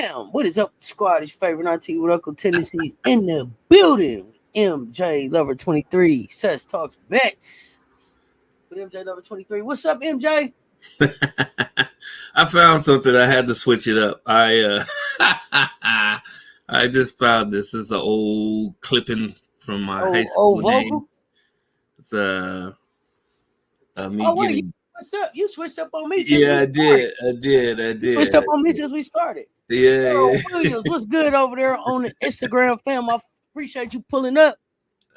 Bam! What is up, squad? It's your favorite auntie with Uncle Tennessee's in the building. MJLover23, Cess Talks Bets with MJLover23. What's up, MJ? I found something. I had to switch it up. I just found this. This is an old clipping from my high school days. It's me getting. What's up? You switched up on me. Yeah, I did. You switched up on me since we started. Yeah. Williams, what's good over there on the Instagram, fam? I appreciate you pulling up.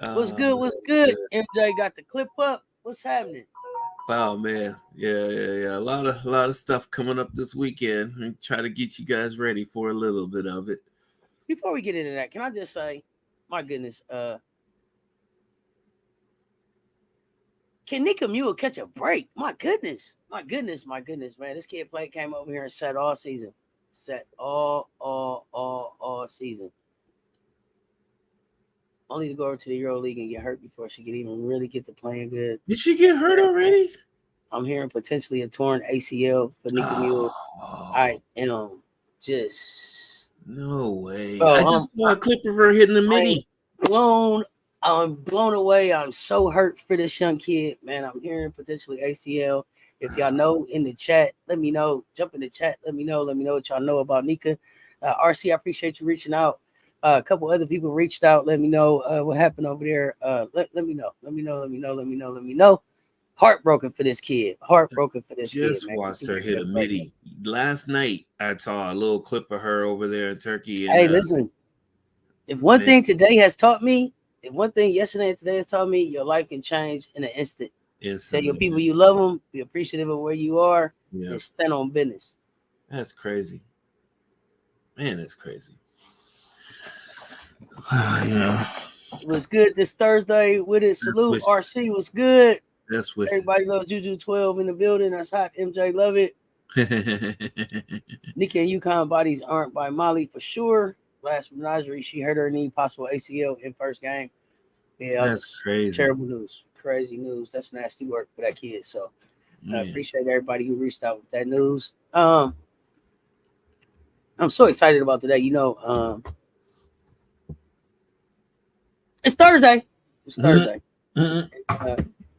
What's good? What's good? MJ got the clip up. What's happening? Wow, man. Yeah. A lot of stuff coming up this weekend. And try to get you guys ready for a little bit of it. Before we get into that, can I just say, my goodness, can Nika Mule catch a break? My goodness, man. This kid came over here and set all season. Set all season. Only to go over to the Euro League and get hurt before she could even really get to playing good. Did she get hurt already? I'm hearing potentially a torn ACL for Nika Mule. Just no way. I just saw a clip of her hitting the midi. I'm blown away. I'm so hurt for this young kid, man. I'm hearing potentially ACL. If y'all know in the chat, let me know. Jump in the chat. Let me know what y'all know about Nika. RC, I appreciate you reaching out. A couple other people reached out. Let me know what happened over there. Let me know. Heartbroken for this kid. Just watched her hit a midi. Last night, I saw a little clip of her over there in Turkey. And, hey, listen. If one thing yesterday and today has taught me, your life can change in an instant. Tell your people you love them, be appreciative of where you are, and stand on business. That's crazy. Man, that's crazy. It was good this Thursday with it. Salute, RC was good. That's what everybody loves Juju 12 in the building. That's hot. MJ love it. Nika and UConn bodies aren't by Molly for sure. Last menagerie, she hurt her knee, possible ACL in first game. Yeah, that's crazy. Terrible news. Crazy news. That's nasty work for that kid. So I appreciate everybody who reached out with that news. I'm so excited about today. It's Thursday.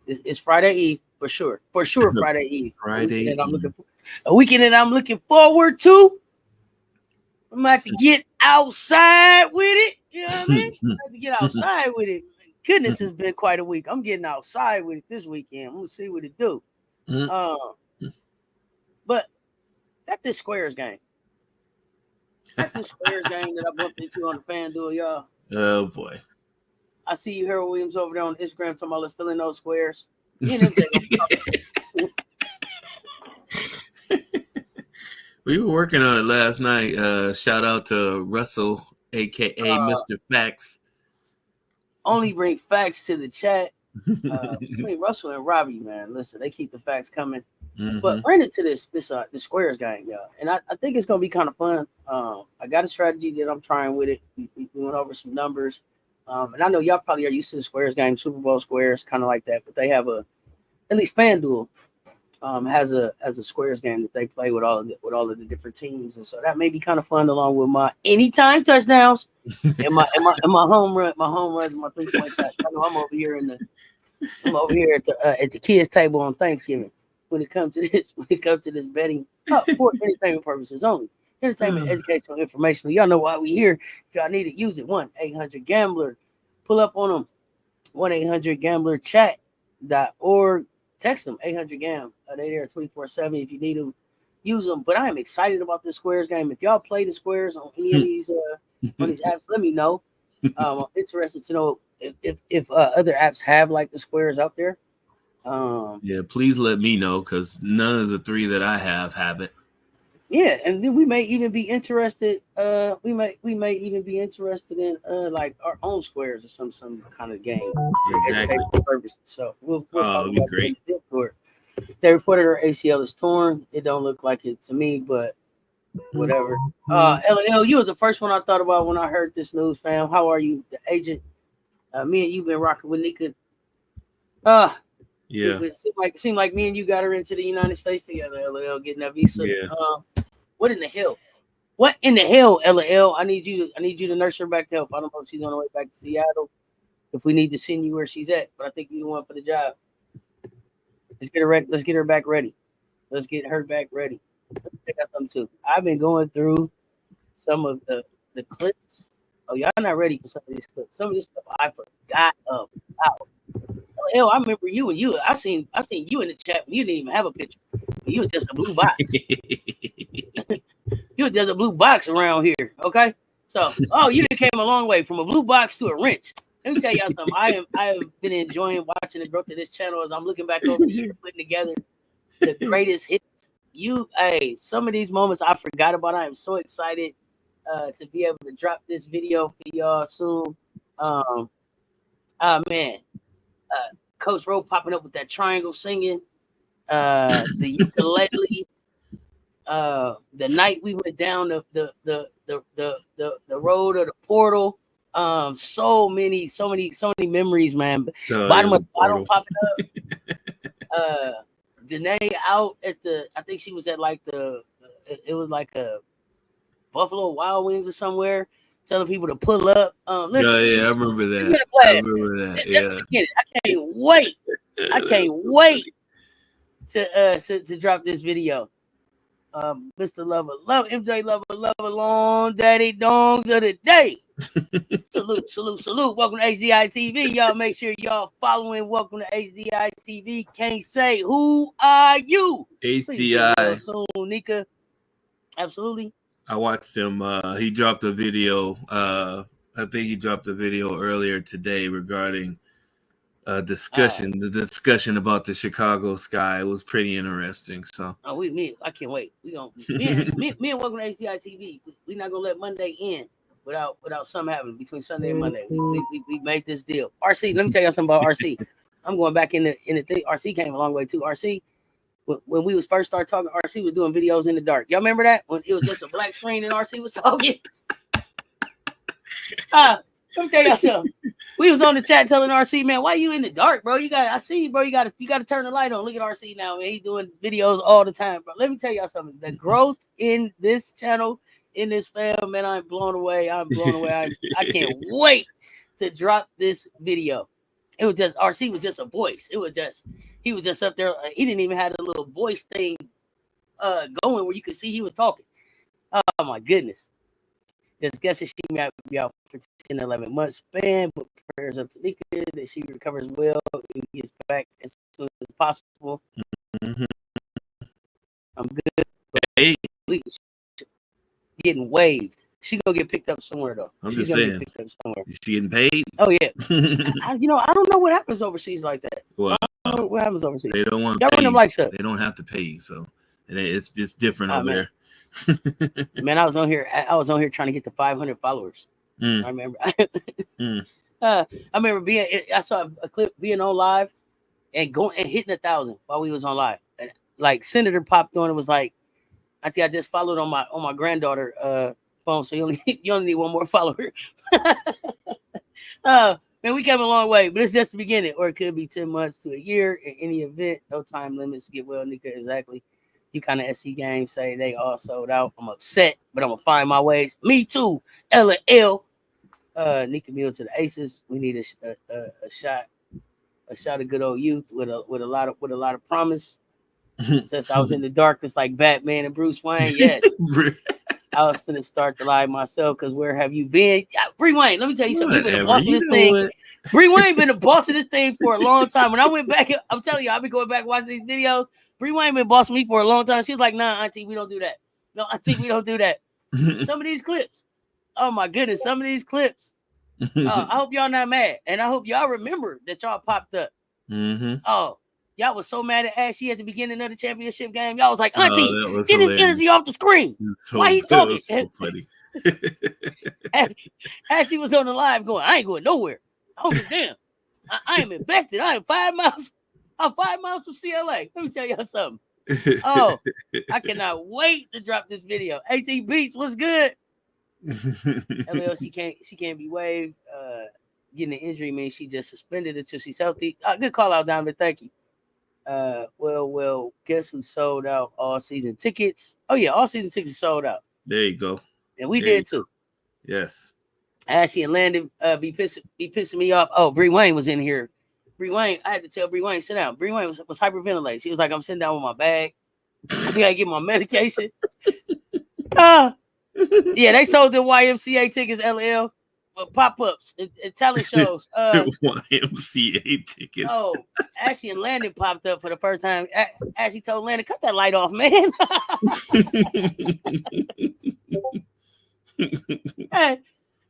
It's Friday Eve for sure. Friday Eve. A weekend that I'm looking forward to. I'm about to get outside with it. You know what I mean? I'm about to get outside with it. Goodness, it's been quite a week. I'm getting outside with it this weekend. I'm gonna see what it do. But at this Squares game. That I bumped into on the FanDuel, y'all. Oh boy. I see you, Harold Williams, over there on Instagram talking about let's fill in those squares. We were working on it last night. Shout out to Russell, aka Mr. Facts. Only bring facts to the chat. Between Russell and Robbie, man. Listen, they keep the facts coming. But we're into this Squares game, y'all. And I think it's gonna be kind of fun. I got a strategy that I'm trying with it. We went over some numbers. And I know y'all probably are used to the Squares game, Super Bowl Squares, kind of like that. But they have at least FanDuel has a Squares game that they play with all of the different teams, and so that may be kind of fun along with my anytime touchdowns and my home runs, my 3-point shots. I know I'm over here at the kids' table on Thanksgiving. When it comes to this betting, for entertainment purposes only. Entertainment, educational, informational. Y'all know why we here. If y'all need it, use it. 1-800-GAMBLER. Pull up on them. 1-800-GAMBLERchat.org. Text them 800-GAM. They there 24/7 if you need them. Use them. But I am excited about this Squares game. If y'all play the Squares on any of these apps, let me know. I'm interested to know if other apps have like the Squares out there. Please let me know because none of the 3 that I have it. Yeah, and then we may even be interested. We may even be interested in like our own Squares or some kind of game. Exactly. So we'll talk be about great. They reported her ACL is torn. It don't look like it to me, but whatever. LL, you was the first one I thought about when I heard this news, fam. How are you, the agent? Me and you been rocking with Nika. Yeah. It seemed like me and you got her into the United States together, LL, getting that visa. Yeah. What in the hell? What in the hell, LL? I need you to nurse her back to health. I don't know if she's on her way back to Seattle. If we need to send you where she's at, but I think you're the one for the job. Let's get her ready. Let's get her back ready. Let's get her back ready. Let me check out something too. I've been going through some of the clips. Oh, y'all not ready for some of these clips. Some of this stuff I forgot about. Hell, I remember you. I seen you in the chat when you didn't even have a picture. You was just a blue box. You was just a blue box around here. Okay. So, you came a long way from a blue box to a wrench. Let me tell y'all something. I have been enjoying watching the growth of this channel as I'm looking back over the years, putting together the greatest hits. Some of these moments I forgot about. I am so excited to be able to drop this video for y'all soon. Man, Coach Rowe popping up with that triangle singing, the ukulele. The night we went down the road of the portal. So many memories, man. Bottom popping up. Danae out at I think she was at like it was like a Buffalo Wild Wings or somewhere, telling people to pull up. Listen, I remember that. Yeah, I can't wait to drop this video. Mr. Lover, MJ Lover, long daddy dongs of the day. Salute. Welcome to HDI TV. Y'all make sure y'all following. Welcome to HDI TV. Can't say who are you. HDI. Soon, Nika. Absolutely. I watched him. He dropped a video. I think he dropped a video earlier today regarding the discussion about the Chicago Sky. It was pretty interesting. So I can't wait. We gonna me and Welcome to HDI TV. We're not gonna let Monday end without something happening between Sunday and Monday. We made this deal. RC, let me tell you something about RC. I'm going back in the thing. RC came a long way too. RC, when we was first started talking, RC was doing videos in the dark. Y'all remember that? When it was just a black screen and RC was talking? Let me tell y'all something. We was on the chat telling RC, man, why you in the dark, bro? You gotta turn the light on. Look at RC now, man. He's doing videos all the time, bro. Let me tell y'all something. The growth in this channel, in this fam, man, I'm blown away. I can't wait to drop this video. It was just RC was just a voice. He was just up there. He didn't even have a little voice thing going where you could see he was talking. Oh my goodness. Just guessing she might be out for 10, 11 months span, but prayers up to Nika that she recovers well and gets back as soon as possible. Mm-hmm. I'm good. Hey. Getting waived. She gonna get picked up somewhere though. She's just saying. Is she getting paid? Oh yeah. I don't know what happens overseas like that. Well, I don't know what happens overseas. They don't want. Y'all like they don't have to pay, so it's different over there. Man, I was on here trying to get to 500 followers. I remember. I remember I saw a clip being on live and hitting 1,000 while we was on live. And, like Senator popped on and was like, I just followed on my granddaughter phone, so you only need one more follower. Man, we came a long way, but it's just the beginning, or it could be 10 months to a year. In any event, no time limits. Get well, Nika. Exactly. You kind of SC games say they all sold out. I'm upset, but I'm gonna find my ways. Me too. LL. Nika Mule to the Aces. We need a shot of good old youth with a lot of promise. Since I was in the darkness like Batman and Bruce Wayne, yes. I was finna start the live myself because where have you been? Bree Wayne, let me tell you something. You've been the boss of this thing. Bree Wayne been the boss of this thing for a long time. When I went back, I'm telling you, I've been going back watching these videos. Bree Wayne been bossing me for a long time. She's like, nah, auntie, we don't do that. No, auntie, we don't do that. Some of these clips. Oh my goodness, some of these clips. I hope y'all not mad. And I hope y'all remember that y'all popped up. Mm-hmm. Oh, y'all was so mad at Ashley at the beginning of the championship game. Y'all was like, auntie, get his energy off the screen. Why he talking? So funny. Ashley was on the live going, I ain't going nowhere. I don't give a damn. I am invested. I am 5 miles. I'm 5 miles from CLA. Let me tell y'all something. Oh, I cannot wait to drop this video. AT Beats, what's good? LL, she can't be waived. Getting an injury means she just suspended until she's healthy. Good call out, Donovan. Thank you. Well, guess who sold out all season tickets? Oh yeah, all season tickets sold out. There you go. and we did too. Yes. Ashley and Landon be pissing me off. Oh, Bree Wayne was in here. Bree Wayne, I had to tell Bree Wayne, sit down. Bree Wayne was hyperventilating. She was like, I'm sitting down with my bag. I gotta get my medication. Yeah, they sold the YMCA tickets, LL, pop-ups and talent shows. YMCA tickets. Oh, Ashley and Landon popped up for the first time. Ashley told Landon, cut that light off, man. Hey,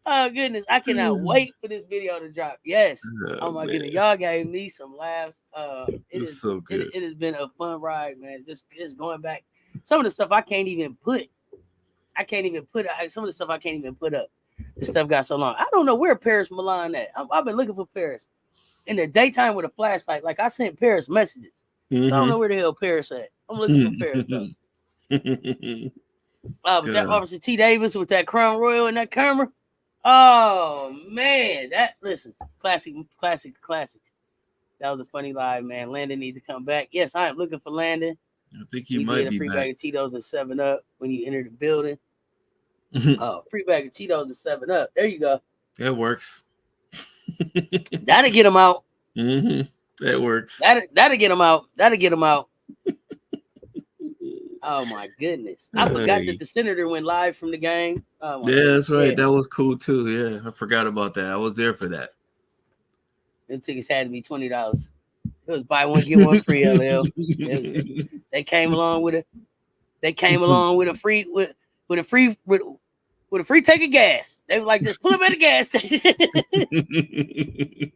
oh goodness, I cannot wait for this video to drop. Yes. Oh my goodness, y'all gave me some laughs. It is so good. It has been a fun ride, man. Just going back. Some of the stuff I can't even put. Some of the stuff I can't even put up. This stuff got so long. I don't know where Paris Milan at. I've been looking for Paris in the daytime with a flashlight. Like I sent Paris messages. I don't know where the hell Paris at. I'm looking for Paris though. But that Officer T. Davis with that Crown Royal and that camera. Oh man, classics. That was a funny live, man. Landon needs to come back. Yes, I am looking for Landon. I think he might be free back. Bag of Cheetos and 7-Up when you enter the building. Free bag of Cheetos and 7-Up. There you go. That works. That'll get him out. That works. That'll get him out. Oh my goodness! I forgot that the senator went live from the game. Oh, yeah, that's right. Yeah. That was cool too. Yeah, I forgot about that. I was there for that. Them tickets had to be $20. It was buy one get one free. LL. They came along with a free tank of gas. They were like, just pull up at the gas station.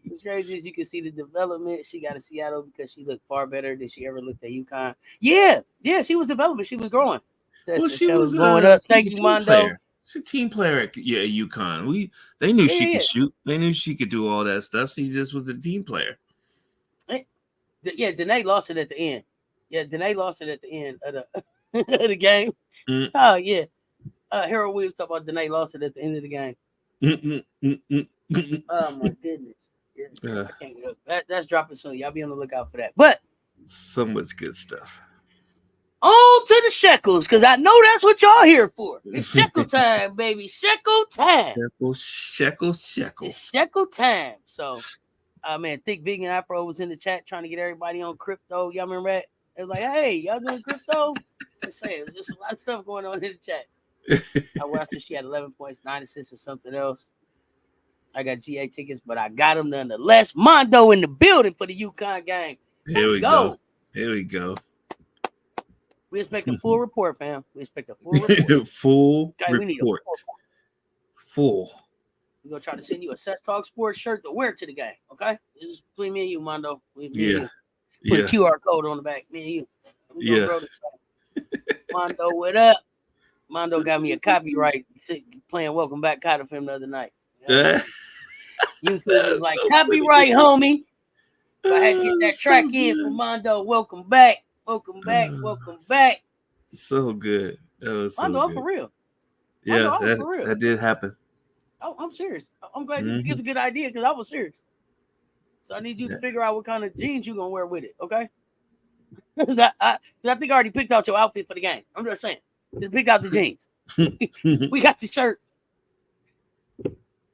It's crazy as you can see the development. She got to Seattle because she looked far better than she ever looked at UConn. Yeah, she was developing. She was growing. She was going up. Thank you, Mondo. Player. She's a team player at UConn. They knew she could shoot. They knew she could do all that stuff. She just was a team player. Yeah, Danae lost it at the end. Of the game. Oh yeah. Harold Williams talked about Danae lost it at the end of the game. Oh my goodness. Yeah, I can't go. That's dropping soon. Y'all be on the lookout for that. But so much good stuff. On to the shekels, because I know that's what y'all here for. It's shekel time, baby. Shekel time. Shekel. It's shekel time. So man, Thick Vegan Afro was in the chat trying to get everybody on crypto. Y'all remember that? It was like, hey, y'all doing crypto? Just saying, it was just a lot of stuff going on in the chat. I watched her. She had 11 points, 9 assists, or something else. I got GA tickets, but I got them nonetheless. Mondo in the building for the UConn game. Here we go. We expect a full report, fam. We expect a full report. Full report. Full. We're going to try to send you a Cess Talks Sports shirt to wear to the game, okay? This is between me and you, Mondo. Put a QR code on the back. Me and you. Mondo, what up? Mondo got me a copyright playing Welcome Back Cotter for him the other night. YouTube was like, copyright, homie. If I had to get that track in for Mondo, welcome back. So good. That was Mondo, so I'm for real. Yeah, that did happen. I'm serious. I'm glad you think it's a good idea because I was serious. So I need you to figure out what kind of jeans you're going to wear with it, okay? Because I think I already picked out your outfit for the game. I'm just saying. Just pick out the jeans. We got the shirt.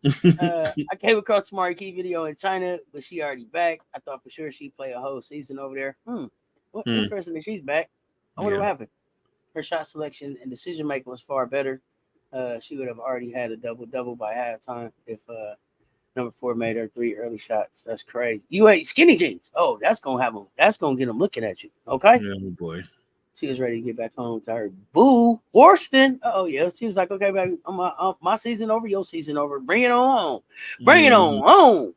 I came across the Marquee video in China, but she already back. I thought for sure she'd play a whole season over there. Interesting that she's back. I wonder what happened. Her shot selection and decision making was far better. She would have already had a double by halftime if number 4 made her 3 early shots. That's crazy. You ate skinny jeans. Oh, that's gonna get them looking at you. Okay. Yeah, boy. She was ready to get back home to her boo, Worston. Oh yeah, she was like, okay, baby, my season over, your season over. Bring it on home. Bring it on home.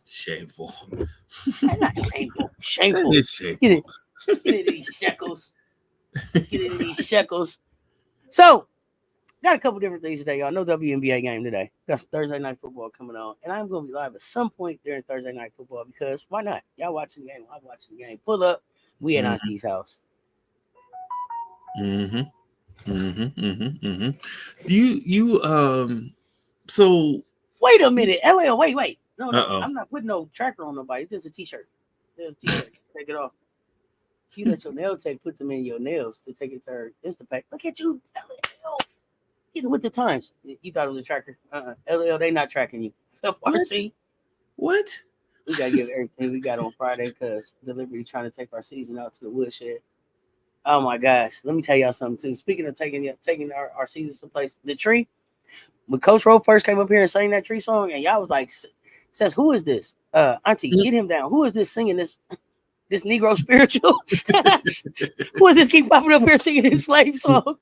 Shameful. Not shameful. Shameful. Let's get into these shekels. So, got a couple different things today, y'all. No WNBA game today. Got some Thursday night football coming on, and I'm gonna be live at some point during Thursday night football because why not? Y'all watching the game? I'm watching the game. Pull up. We at Auntie's house. Do you so wait a minute, LL, wait. No, I'm not putting no tracker on nobody. It's just a t-shirt. Take it off. You let your nail tech put them in your nails to take it to her Instapack. Look at you, LL. getting with the times. You thought it was a tracker. LL, they not tracking you. RC. What? We got to give everything we got on Friday because Delivery trying to take our season out to the woodshed. Oh, my gosh. Let me tell y'all something, too. Speaking of taking our season someplace, the tree, when Coach Rowe first came up here and sang that tree song, and y'all was like, says, who is this? Auntie, get him down. Who is this singing this Negro spiritual? Who is this keep popping up here singing this slave song?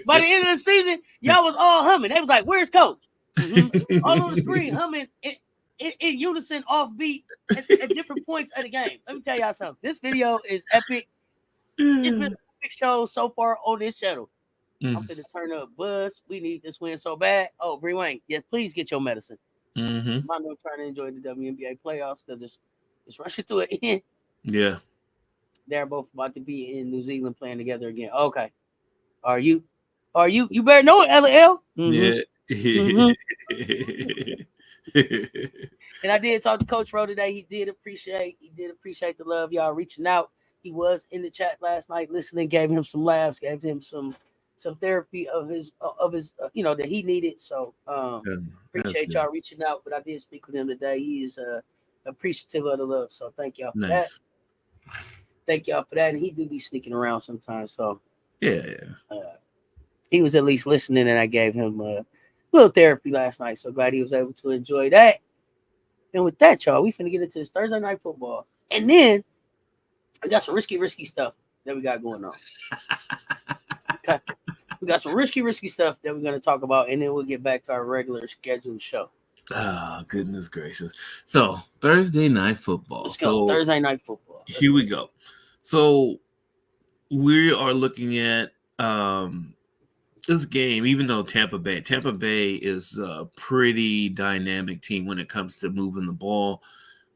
By the end of the season, y'all was all humming. They was like, where's Coach? Mm-hmm. All on the screen, humming in unison, offbeat at different points of the game. Let me tell y'all something. This video is epic. It's been a big show so far on this channel. I'm finna turn up buzz. We need this win so bad. Oh, Bree Wayne, yeah, please get your medicine. I'm not trying to enjoy the WNBA playoffs because it's rushing to an end. Yeah. They're both about to be in New Zealand playing together again. Okay. Are you? You better know it, LL. Yeah. And I did talk to Coach Rowe today. He did appreciate the love, y'all reaching out. He was in the chat last night listening, gave him some laughs, gave him some therapy of his that he needed. So appreciate y'all reaching out. But I did speak with him today. He is appreciative of the love. So thank y'all for that. Thank y'all for that. And he do be sneaking around sometimes. So he was at least listening, and I gave him a little therapy last night. So glad he was able to enjoy that. And with that, y'all, we finna get into this Thursday night football. And then we got some risky stuff that we got going on. Okay. We got some risky stuff that we're going to talk about, and then we'll get back to our regular scheduled show. Oh, goodness gracious. So, Thursday night football. Let's go. Thursday night football. Here we go. So, we are looking at this game, even though Tampa Bay is a pretty dynamic team when it comes to moving the ball.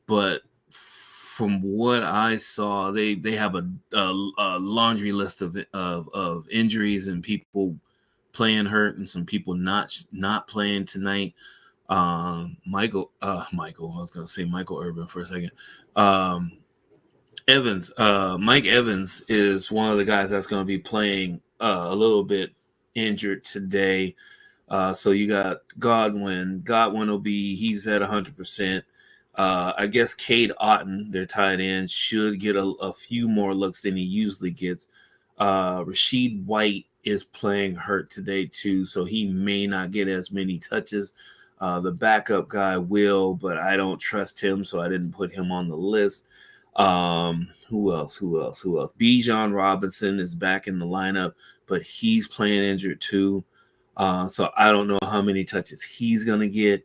But from what I saw, they have a laundry list of injuries and people playing hurt and some people not playing tonight. Mike Urban for a second. Mike Evans is one of the guys that's going to be playing a little bit injured today. So you got Godwin. He's at 100%. I guess Cade Otton, their tight end, should get a few more looks than he usually gets. Rashid White is playing hurt today too, so he may not get as many touches. The backup guy will, but I don't trust him, so I didn't put him on the list. Who else? Bijan Robinson is back in the lineup, but he's playing injured too. So I don't know how many touches he's going to get.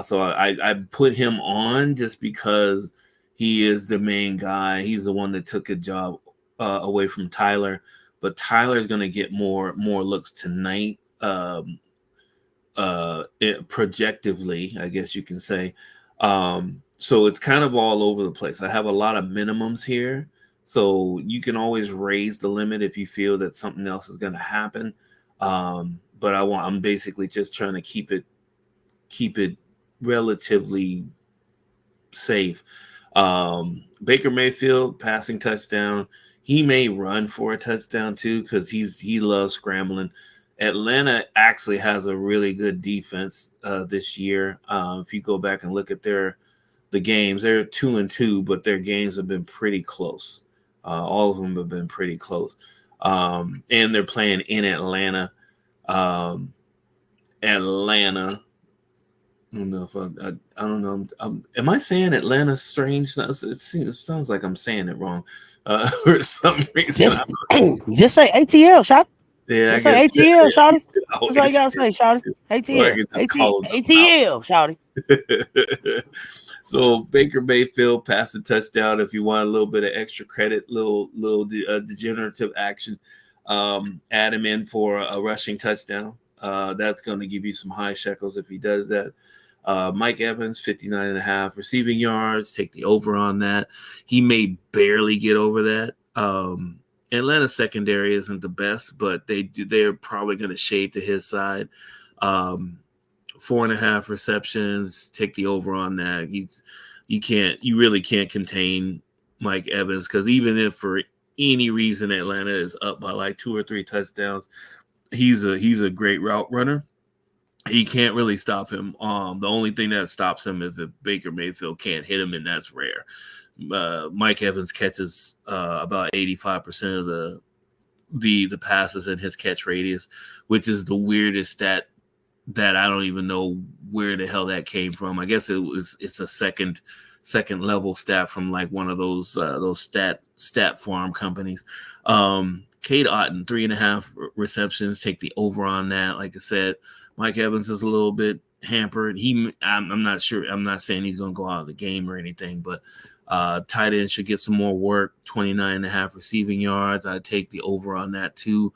So I put him on just because he is the main guy. He's the one that took a job away from Tyler. But Tyler's going to get more looks tonight, projectively, I guess you can say. So it's kind of all over the place. I have a lot of minimums here. So you can always raise the limit if you feel that something else is going to happen. But I'm basically just trying to keep it relatively safe. Baker Mayfield passing touchdown. He may run for a touchdown too because he loves scrambling. Atlanta actually has a really good defense this year. If you go back and look at the games, they're 2-2, but their games have been pretty close. All of them have been pretty close. And they're playing in Atlanta. Atlanta. I don't know if I don't know. Am I saying Atlanta strange? It sounds like I'm saying it wrong for some reason. Just say ATL, shot. Yeah, just say ATL, shawty. That's all you gotta say, shawty. ATL, shawty. So Baker Mayfield passed a touchdown. If you want a little bit of extra credit, little degenerative action, add him in for a rushing touchdown. That's going to give you some high shekels if he does that. Mike Evans, 59.5 receiving yards. Take the over on that. He may barely get over that. Atlanta's secondary isn't the best, but they're probably going to shade to his side. 4.5 receptions. Take the over on that. You really can't contain Mike Evans because even if for any reason Atlanta is up by like 2 or 3 touchdowns. He's a great route runner. He can't really stop him. The only thing that stops him is if Baker Mayfield can't hit him, and that's rare. Mike Evans catches about 85% of the passes in his catch radius, which is the weirdest stat that I don't even know where the hell that came from. I guess it's a second level stat from like one of those stat farm companies. Cade Otton, 3.5 receptions, take the over on that. Like I said, Mike Evans is a little bit hampered. I'm not sure. I'm not saying he's going to go out of the game or anything, but tight end should get some more work. 29.5 receiving yards. I'd take the over on that too.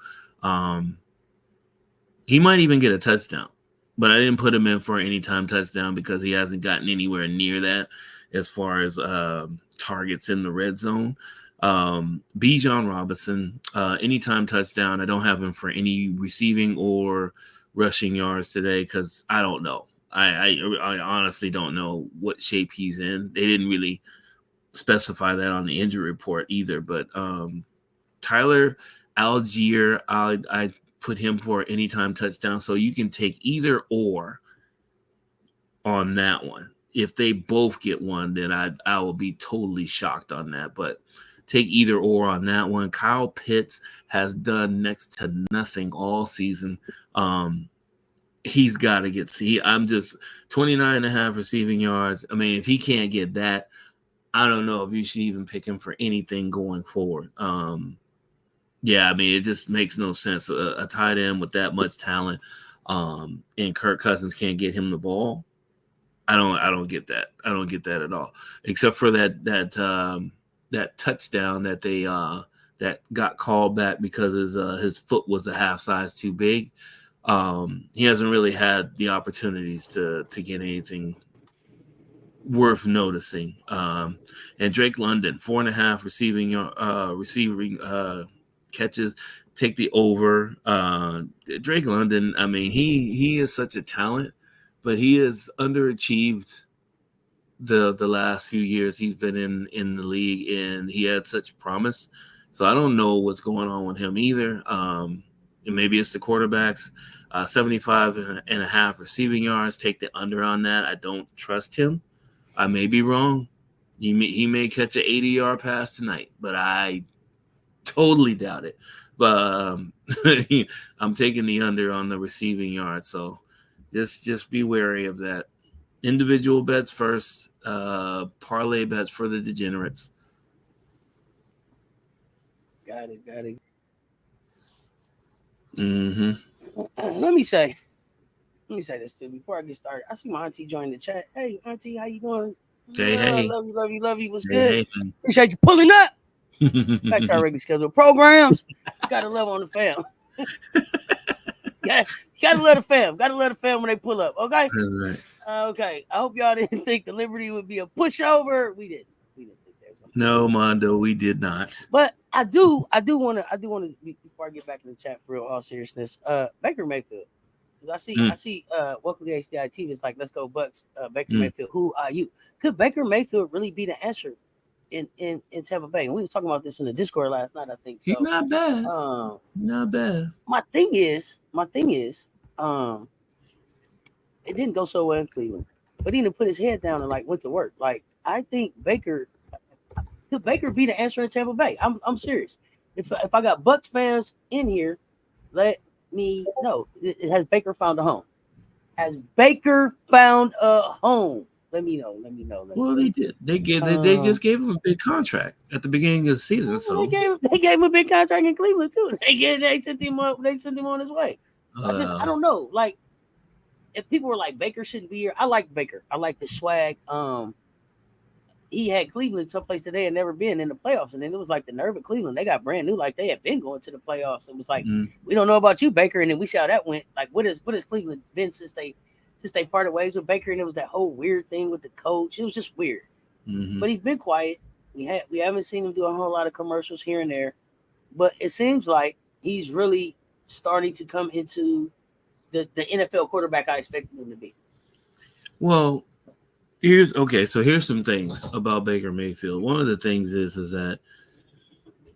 He might even get a touchdown, but I didn't put him in for an anytime touchdown because he hasn't gotten anywhere near that as far as targets in the red zone. Bijan Robinson, anytime touchdown. I don't have him for any receiving or rushing yards today because I don't know. I honestly don't know what shape he's in. They didn't really specify that on the injury report either. But Tyler Algier, I put him for anytime touchdown. So you can take either or on that one. If they both get one, then I will be totally shocked on that. But take either or on that one. Kyle Pitts has done next to nothing all season. He's got to get – I'm just 29.5 receiving yards. I mean, if he can't get that, I don't know if you should even pick him for anything going forward. Yeah, I mean, it just makes no sense. A tight end with that much talent and Kirk Cousins can't get him the ball. I don't get that. I don't get that at all. Except for that touchdown that they that got called back because his foot was a half size too big. He hasn't really had the opportunities to get anything worth noticing. And Drake London, 4.5 receiving catches. Take the over. Drake London, I mean, he is such a talent, but he is underachieved the last few years he's been in the league, and he had such promise. So I don't know what's going on with him either. And maybe it's the quarterbacks. 75.5 receiving yards. Take the under on that. I don't trust him. I may be wrong. He may catch an 80-yard pass tonight, but I totally doubt it. But I'm taking the under on the receiving yards. So just be wary of that. Individual bets first, parlay bets for the degenerates. Got it. Mm-hmm. Let me say this too before I get started. I see my auntie join the chat. Hey, auntie, how you doing? Hey. Love you. What's good? Hey. Appreciate you pulling up. Back to our regular scheduled programs. Gotta love on the fam. Yeah, gotta love the fam. Gotta love the fam when they pull up. Okay. That's right. Okay. I hope y'all didn't think the Liberty would be a pushover. We didn't think there was. No, Mondo, we did not. But I do want to before I get back in the chat for real, all seriousness. Baker Mayfield, because I see welcome to HDI TV. It's like, let's go Bucks. Baker Mayfield, who are you? Could Baker Mayfield really be the answer in Tampa Bay? And we was talking about this in the Discord last night, I think. So, he's not bad. Not bad. My thing is, it didn't go so well in Cleveland, but he didn't put his head down and like went to work. Like, I think could Baker be the answer in Tampa Bay? I'm serious. If I got Bucks fans in here, let me know. Has Baker found a home? Has Baker found a home? Let me know. Well, they did. They just gave him a big contract at the beginning of the season. So they gave him a big contract in Cleveland too. They sent him on his way. I don't know. Like, if people were like, Baker shouldn't be here, I like Baker. I like the swag. He had Cleveland someplace that they had never been in the playoffs, and then it was like the nerve of Cleveland. They got brand new, like they had been going to the playoffs. It was like, we don't know about you, Baker, and then we see how that went. Like, what has Cleveland been since they parted ways with Baker? And it was that whole weird thing with the coach. It was just weird. Mm-hmm. But he's been quiet. We haven't seen him do a whole lot of commercials here and there, but it seems like he's really starting to come into the NFL quarterback I expected him to be. Well, here's some things about Baker Mayfield. One of the things is that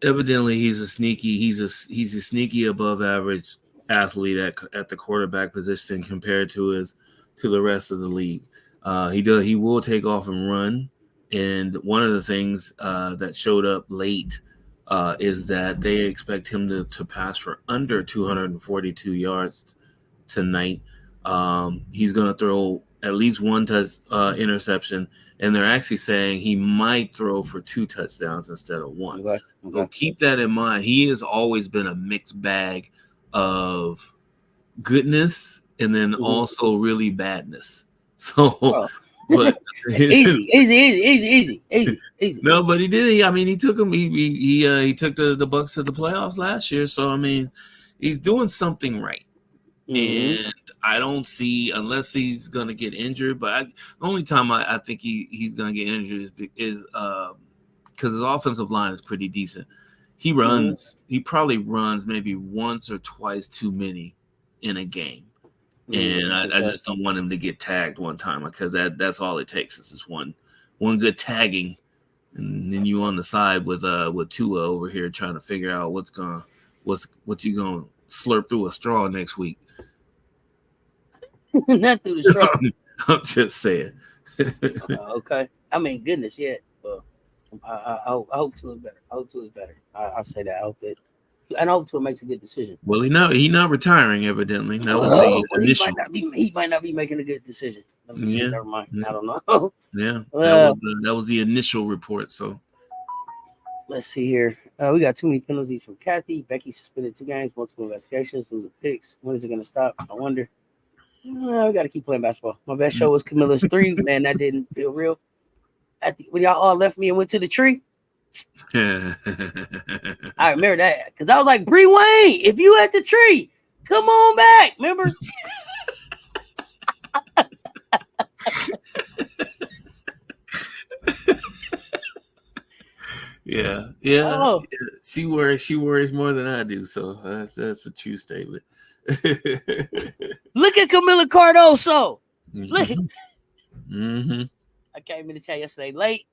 evidently he's a sneaky above average athlete at the quarterback position compared to the rest of the league. He will take off and run, and one of the things that showed up late is that they expect him to pass for under 242 yards tonight. He's going to throw at least one interception, and they're actually saying he might throw for 2 touchdowns instead of 1. Okay. So keep that in mind. He has always been a mixed bag of goodness and then also really badness. So, but easy. No, but he did. I mean, he took him. He took the Bucks to the playoffs last year. So I mean, he's doing something right. And I don't see, unless he's gonna get injured. But the only time I think he's gonna get injured is because his offensive line is pretty decent. He runs. He probably runs maybe once or twice too many in a game, and I just don't want him to get tagged one time, because that's all it takes is just one good tagging, and then you on the side with Tua over here trying to figure out what you gonna slurp through a straw next week. Not through the straw. I'm just saying. Okay. I mean, goodness, yeah. I hope Tua is better. I'll say that. I hope Tua makes a good decision. Well, he not retiring, evidently. That was the initial. He might not be making a good decision. Yeah. Never mind. Yeah. I don't know. Yeah. Well, that was the initial report. So let's see here. We got too many penalties from Kathy. Becky suspended 2 games, multiple investigations, losing picks. When is it going to stop? I wonder. We got to keep playing basketball. My best show was Camilla's 3. Man, that didn't feel real. When y'all all left me and went to the tree. I remember that, because I was like, Bree Wayne, if you at the tree, come on back. Remember? Yeah. Oh. She worries more than I do, so that's a true statement. Look at Camila Cardoso. Look. I came in the chat yesterday late.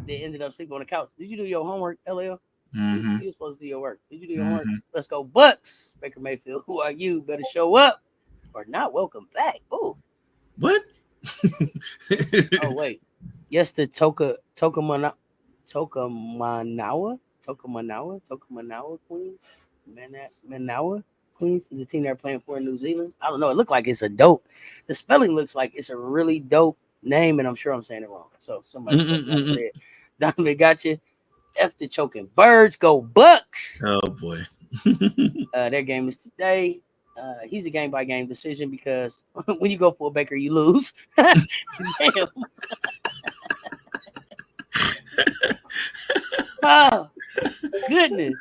They ended up sleeping on the couch. Did you do your homework, LL? You were supposed to do your work. Did you do your homework? Let's go, Bucks. Baker Mayfield, who are you? Better show up or not. Welcome back. Oh, what? Oh wait. Yes, the Tokamanawa Queens. Manawa Queens is a team they're playing for in New Zealand. I don't know. It looked like it's a dope. The spelling looks like it's a really dope name, and I'm sure I'm saying it wrong. So somebody said it. Donovan got you. F the choking birds. Go Bucks. Oh boy. Their game is today. He's a game-by-game decision, because when you go for a Baker, you lose. Damn. Oh, goodness.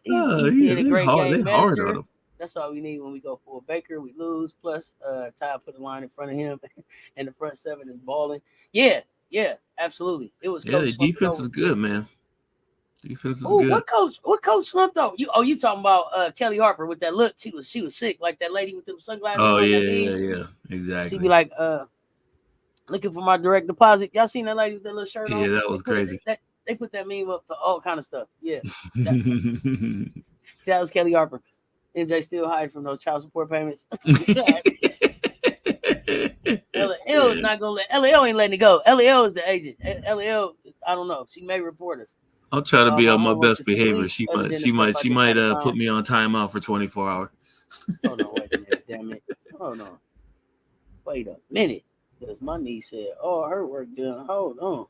He's a great game manager. That's all we need when we go for a Baker. We lose. Plus, Ty put a line in front of him, and the front 7 is balling. Yeah, absolutely. It was. Yeah, the defense is good, man. Defense is good. What coach slumped though? You talking about Kelly Harper with that look? She was sick, like that lady with them sunglasses. Oh yeah, exactly. She'd be like, looking for my direct deposit. Y'all seen that lady with that little shirt on? Yeah, that was crazy. They put that meme up for all kind of stuff. Yeah, that was Kelly Harper. MJ still hiding from those child support payments. LL is not gonna LL ain't letting it go. LL is the agent. LL, I don't know. She may report us. I'll try to be on my best behavior. She might put me on timeout for 24 hours. Hold on, wait a minute, damn it. Hold on. Wait a minute. Because my niece said, oh, her work done. Hold on.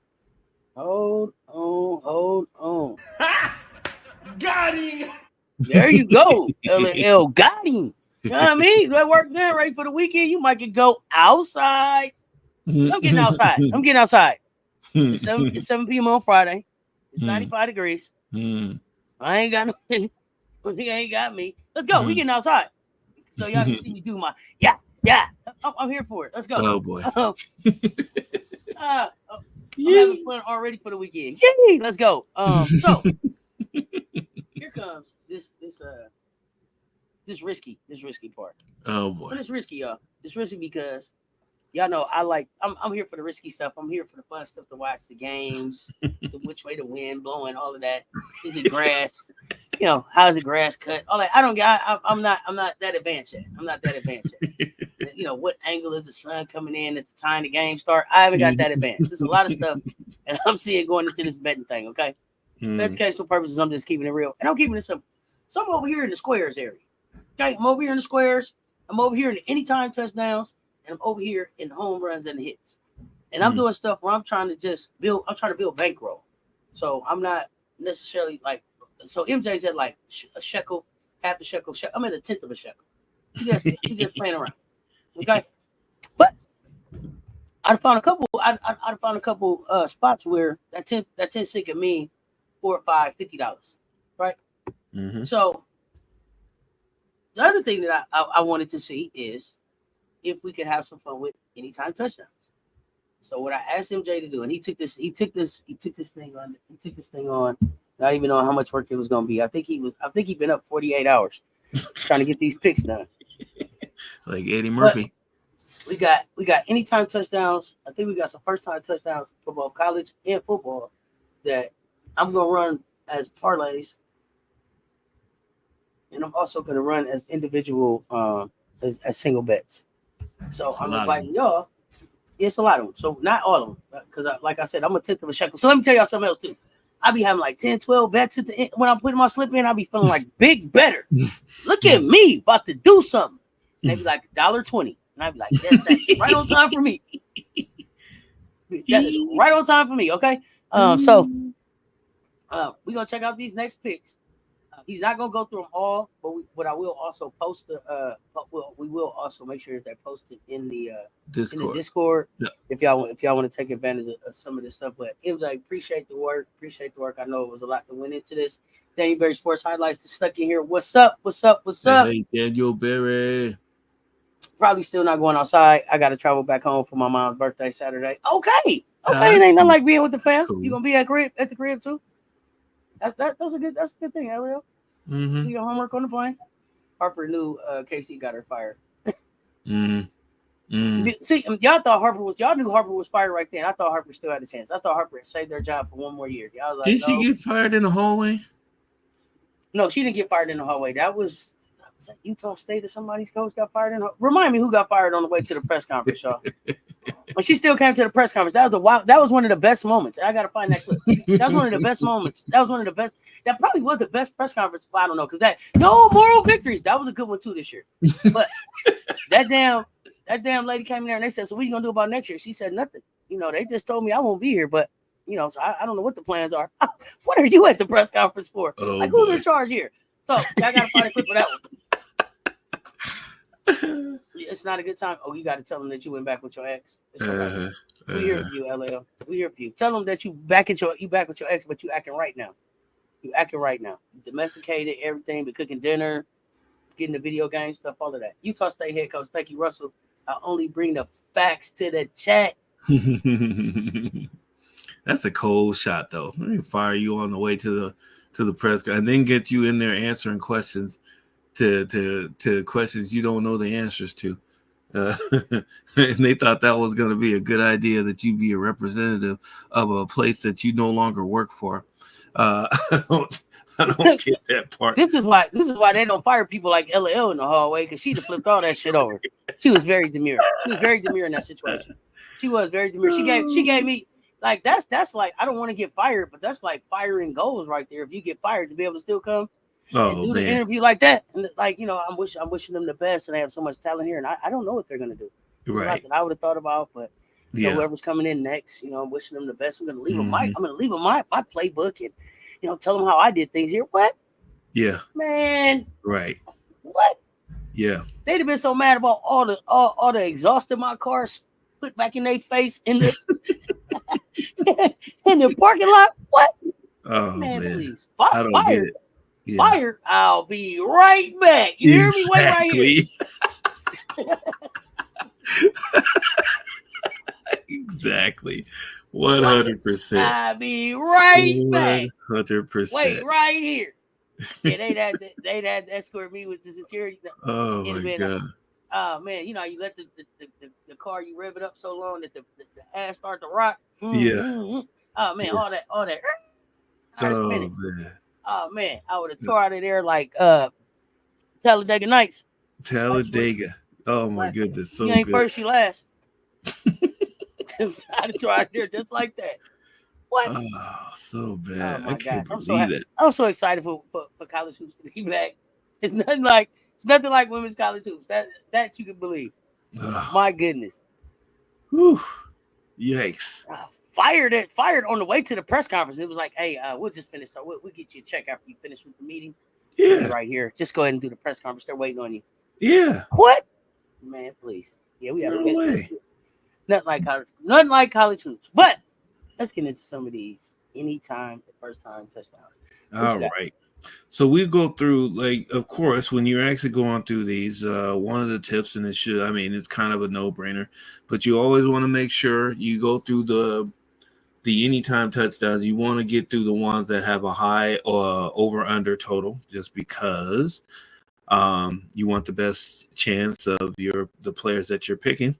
Got him. There you go. LL got him. You know what I mean? That work done, ready for the weekend. You might could go outside. I'm getting outside. It's 7 p.m. on Friday. It's 95 degrees. I ain't got no. He ain't got me. Let's go. We getting outside. So y'all can see me do my yeah. I'm here for it. Let's go. Oh boy. I'm having fun already for the weekend. Yay! Let's go. So here comes this risky part. Oh boy. But it's risky, y'all. It's risky because y'all know I'm here for the risky stuff. I'm here for the fun stuff to watch the games, which way to win, blowing, all of that. Is it grass? How's the grass cut? All that. I'm not that advanced yet. I'm not that advanced yet. What angle is the sun coming in at the time the game start? I haven't got that advanced. There's a lot of stuff, and I'm seeing going into this betting thing. Okay, for educational purposes, I'm just keeping it real, and I'm keeping it simple. So I'm over here in the squares area. Okay, I'm over here in the squares. I'm over here in the anytime touchdowns, and I'm over here in the home runs and the hits. And I'm doing stuff where I'm trying to build bankroll. So I'm not necessarily so MJ's at like a shekel, half a shekel. I'm at a tenth of a shekel. He's just playing around. Okay. But I found a couple spots where that 10 cent could mean $4 or $5, $50. Right. Mm-hmm. So the other thing that I wanted to see is if we could have some fun with anytime touchdowns. So what I asked MJ to do, and he took this thing on, not even knowing how much work it was going to be. I think he'd been up 48 hours trying to get these picks done. Like Eddie Murphy. But we got anytime touchdowns. I think we got some first time touchdowns for both college and football that I'm going to run as parlays. And I'm also going to run as individual, as single bets. So I'm inviting y'all. It's a lot of them. So not all of them. Because like I said, I'm a tenth of a shekel. So let me tell y'all something else too. I be having like 10, 12 bets at the end. When I'm putting my slip in, I be feeling like big better. Look at me about to do something. And they be like $1.20. And I be like, that's right on time for me. That is right on time for me. Okay. So we're going to check out these next picks. He's not gonna go through them all, but I will also post we will also make sure that they're posted in the Discord. Yeah. If y'all want to take advantage of some of this stuff. But it was like appreciate the work. I know it was a lot that went into this. Daniel Berry Sports Highlights is stuck in here. What's up? Hey, Daniel Berry. Probably still not going outside. I got to travel back home for my mom's birthday Saturday. Okay. It ain't nothing like being with the fam. Cool. You gonna be at the crib too? That's a good thing, Elio. Mm-hmm. Do your homework on the plane. Harper knew KC got her fired. See, y'all knew Harper was fired right then. I thought Harper still had a chance. I thought Harper had saved their job for one more year. Y'all was like, did she get fired in the hallway? No, she didn't get fired in the hallway. That was like Utah State or somebody's coach got fired in the Remind me who got fired on the way to the press conference, y'all. When she still came to the press conference, that was one of the best moments. I gotta find that clip. That was one of the best moments. That was one of the best. That probably was the best press conference. I don't know, because that no moral victories. That was a good one too this year. But that damn lady came in there and they said, "So what are you gonna do about next year?" She said nothing. They just told me I won't be here, but so I don't know what the plans are. What are you at the press conference for? Oh, who's in charge here? So I gotta find a clip for that one. It's not a good time. Oh, you got to tell them that you went back with your ex. We here for you, LL. We here for you. Tell them that you back with your ex, but you acting right now. You domesticated everything, but cooking dinner, getting the video game stuff, all of that. Utah State head coach Becky Russell. I only bring the facts to the chat. That's a cold shot, though. They fire you on the way to the press and then get you in there answering questions. To questions you don't know the answers to. And they thought that was going to be a good idea, that you be a representative of a place that you no longer work for. I don't get that part. This is why they don't fire people like LL in the hallway, because she'd have flipped all that shit over. She was very demure. She was very demure in that situation. She was very demure. She gave me like that's like, I don't want to get fired, but that's like firing goals right there. If you get fired, to be able to still come and do the interview like that, and I'm wishing them the best, and they have so much talent here, and I don't know what they're gonna do. It's right. not that I would have thought about, but whoever's coming in next, I'm wishing them the best. I'm gonna leave them my playbook, and tell them how I did things here. What? Yeah. Man. Right. What? Yeah. They'd have been so mad about all the exhaust in my car put back in their face in the in the parking lot. What? Oh man, please. I don't get it. Yeah. Fire! I'll be right back. You hear me? Wait right here. Exactly. 100%. I'll be right back. 100%. Wait right here. Yeah, they'd had to escort me with the security. Oh my god. Oh man, you let the car, you rev it up so long that the ass start to rock. Yeah. Oh man, all that. Started spinning. Man. Oh man, I would have tore out of there like Talladega Nights. Talladega. Oh my goodness, so you ain't good. first, you last. I tore out of there just like that. What? Oh, so bad. Oh my I can't gosh, believe it. I'm so excited for college hoops to be back. It's nothing like women's college hoops. That you can believe. My goodness. Whew. Yikes. Fired on the way to the press conference. It was like, hey, we'll just finish. So we'll get you a check after you finish with the meeting. Yeah. Right here. Just go ahead and do the press conference. They're waiting on you. Yeah. What? Man, please. Yeah, we have no way. Nothing like college hoops. But let's get into some of these anytime, the first time touchdowns. All right. So we go through, like, of course, when you're actually going through these, one of the tips, and it's kind of a no-brainer, but you always want to make sure you go through the anytime touchdowns. You want to get through the ones that have a high over-under total, just because you want the best chance of the players that you're picking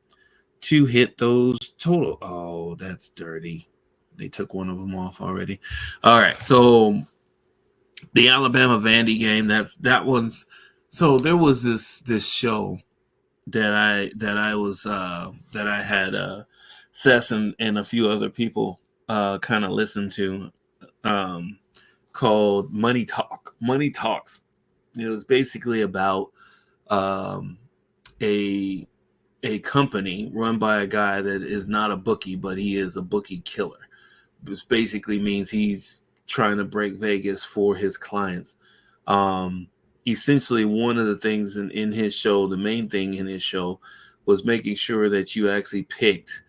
to hit those total. Oh, that's dirty. They took one of them off already. All right, so the Alabama Vandy game. That one's. So there was this show that I had Cess and a few other people kind of listened to, called Money Talk. Money Talks. It was basically about a company run by a guy that is not a bookie, but he is a bookie killer. Which basically means he's trying to break Vegas for his clients. Essentially, one of the things in his show, the main thing in his show, was making sure that you actually picked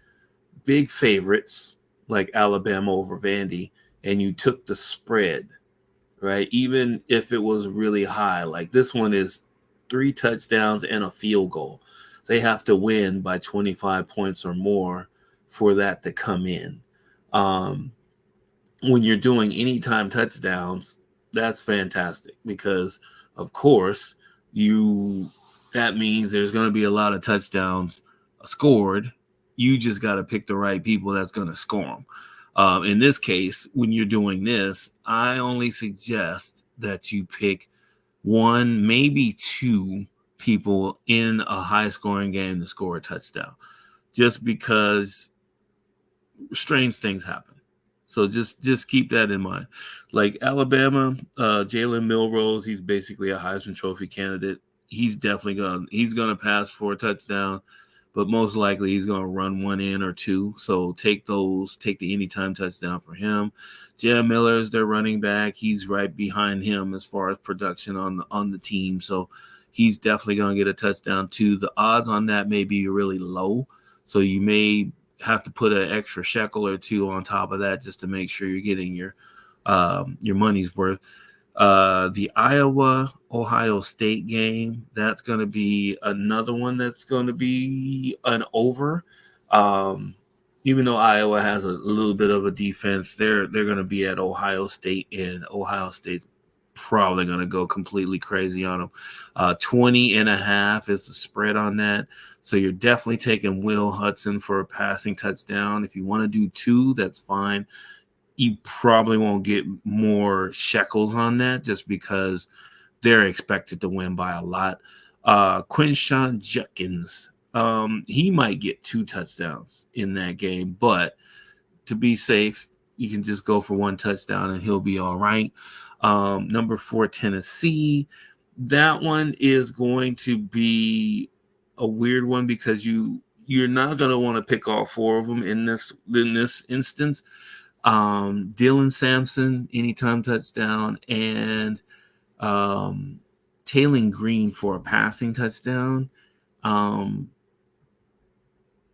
big favorites like Alabama over Vandy, and you took the spread, right? Even if it was really high, like this one is 3 touchdowns and a field goal. They have to win by 25 points or more for that to come in. When you're doing anytime touchdowns, that's fantastic because, of course, that means there's going to be a lot of touchdowns scored. You just got to pick the right people that's going to score them. In this case, when you're doing this, I only suggest that you pick 1, maybe 2 people in a high-scoring game to score a touchdown, just because strange things happen. So just keep that in mind. Like Alabama, Jalen Milrose, he's basically a Heisman Trophy candidate. He's definitely gonna pass for a touchdown, but most likely he's gonna run 1 in or 2. So take the anytime touchdown for him. Jam Miller is their running back. He's right behind him as far as production on the team. So he's definitely gonna get a touchdown too. The odds on that may be really low, so you may have to put an extra shekel or 2 on top of that just to make sure you're getting your money's worth. The Iowa-Ohio State game, that's going to be another one that's going to be an over. Even though Iowa has a little bit of a defense, they're going to be at Ohio State, and Ohio State's probably going to go completely crazy on them. 20.5 is the spread on that. So you're definitely taking Will Hudson for a passing touchdown. If you want to do 2, that's fine. You probably won't get more shekels on that just because they're expected to win by a lot. Quinshawn Judkins, he might get 2 touchdowns in that game, but to be safe, you can just go for 1 touchdown and he'll be all right. Number 4, Tennessee. That one is going to be a weird one because you're not going to want to pick all 4 of them in this instance. Dylan Sampson, anytime touchdown, and Taylon Green for a passing touchdown.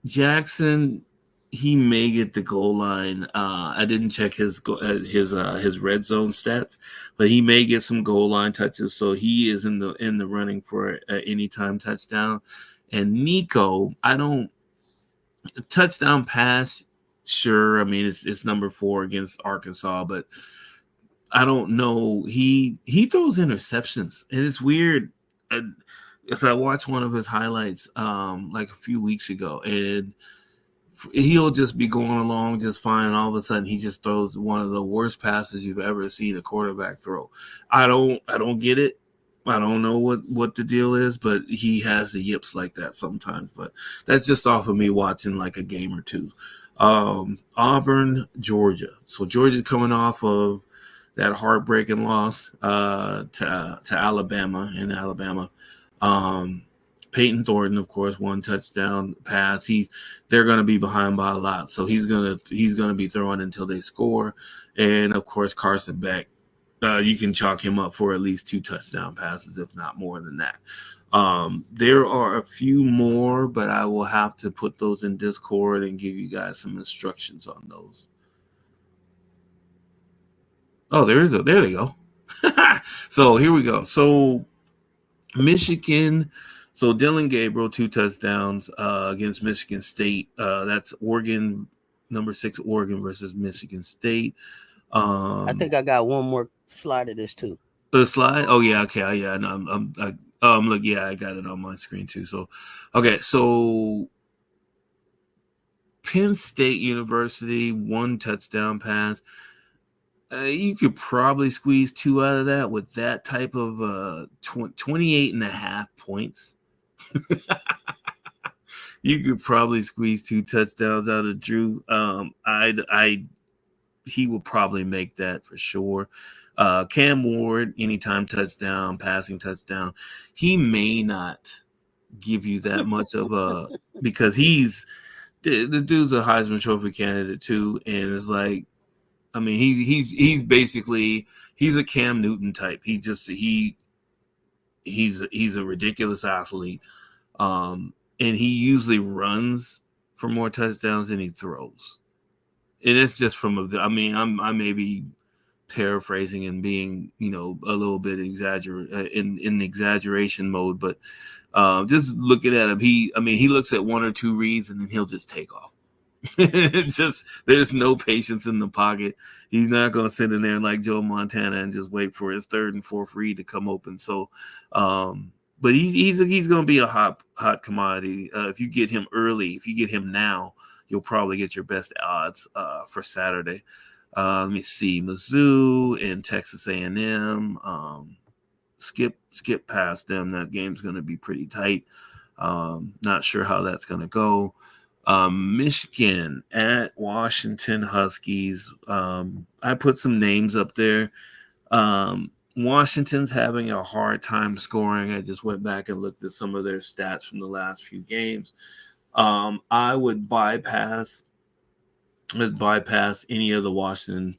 Jackson, he may get the goal line. I didn't check his red zone stats, but he may get some goal line touches, so he is in the running for an anytime touchdown. And Nico, touchdown pass, sure. I mean, it's number 4 against Arkansas, but I don't know. He throws interceptions, and it's weird. Yes, I watched one of his highlights like a few weeks ago, and he'll just be going along just fine, and all of a sudden he just throws one of the worst passes you've ever seen a quarterback throw. I don't get it. I don't know what the deal is, but he has the yips like that sometimes. But that's just off of me watching like a game or two. Auburn, Georgia. So Georgia's coming off of that heartbreaking loss to Alabama in Alabama. Peyton Thornton, of course, 1 touchdown pass. They're going to be behind by a lot, so he's gonna be throwing until they score. And of course, Carson Beck, you can chalk him up for at least 2 touchdown passes, if not more than that. There are a few more, but I will have to put those in Discord and give you guys some instructions on those. Oh, there they go. So here we go. So Michigan. So Dylan Gabriel, 2 touchdowns against Michigan State. That's Oregon, number 6 Oregon versus Michigan State. I think I got one more slide of this too. The slide? Oh yeah, okay, yeah. No, look, yeah, I got it on my screen too. So, okay, so Penn State University, 1 touchdown pass. You could probably squeeze 2 out of that with that type of 28.5 points. You could probably squeeze 2 touchdowns out of Drew. He will probably make that for sure. Cam Ward, anytime touchdown, passing touchdown. He may not give you that much of a because the dude's a Heisman Trophy candidate too, and it's like, I mean, he's basically he's a Cam Newton type. He's a ridiculous athlete. And he usually runs for more touchdowns than he throws. And it's just I may be paraphrasing and being, a little bit in exaggeration mode, but just looking at him, he looks at 1 or 2 reads and then he'll just take off. It's just there's no patience in the pocket. He's not going to sit in there like Joe Montana and just wait for his 3rd and 4th read to come open. So, but he's going to be a hot commodity. If you get him early, if you get him now, you'll probably get your best odds for Saturday. Let me see, Mizzou and Texas A&M. Skip past them. That game's going to be pretty tight. Not sure how that's going to go. Michigan at Washington Huskies. I put some names up there. Washington's having a hard time scoring. I just went back and looked at some of their stats from the last few games. I would bypass any of the Washington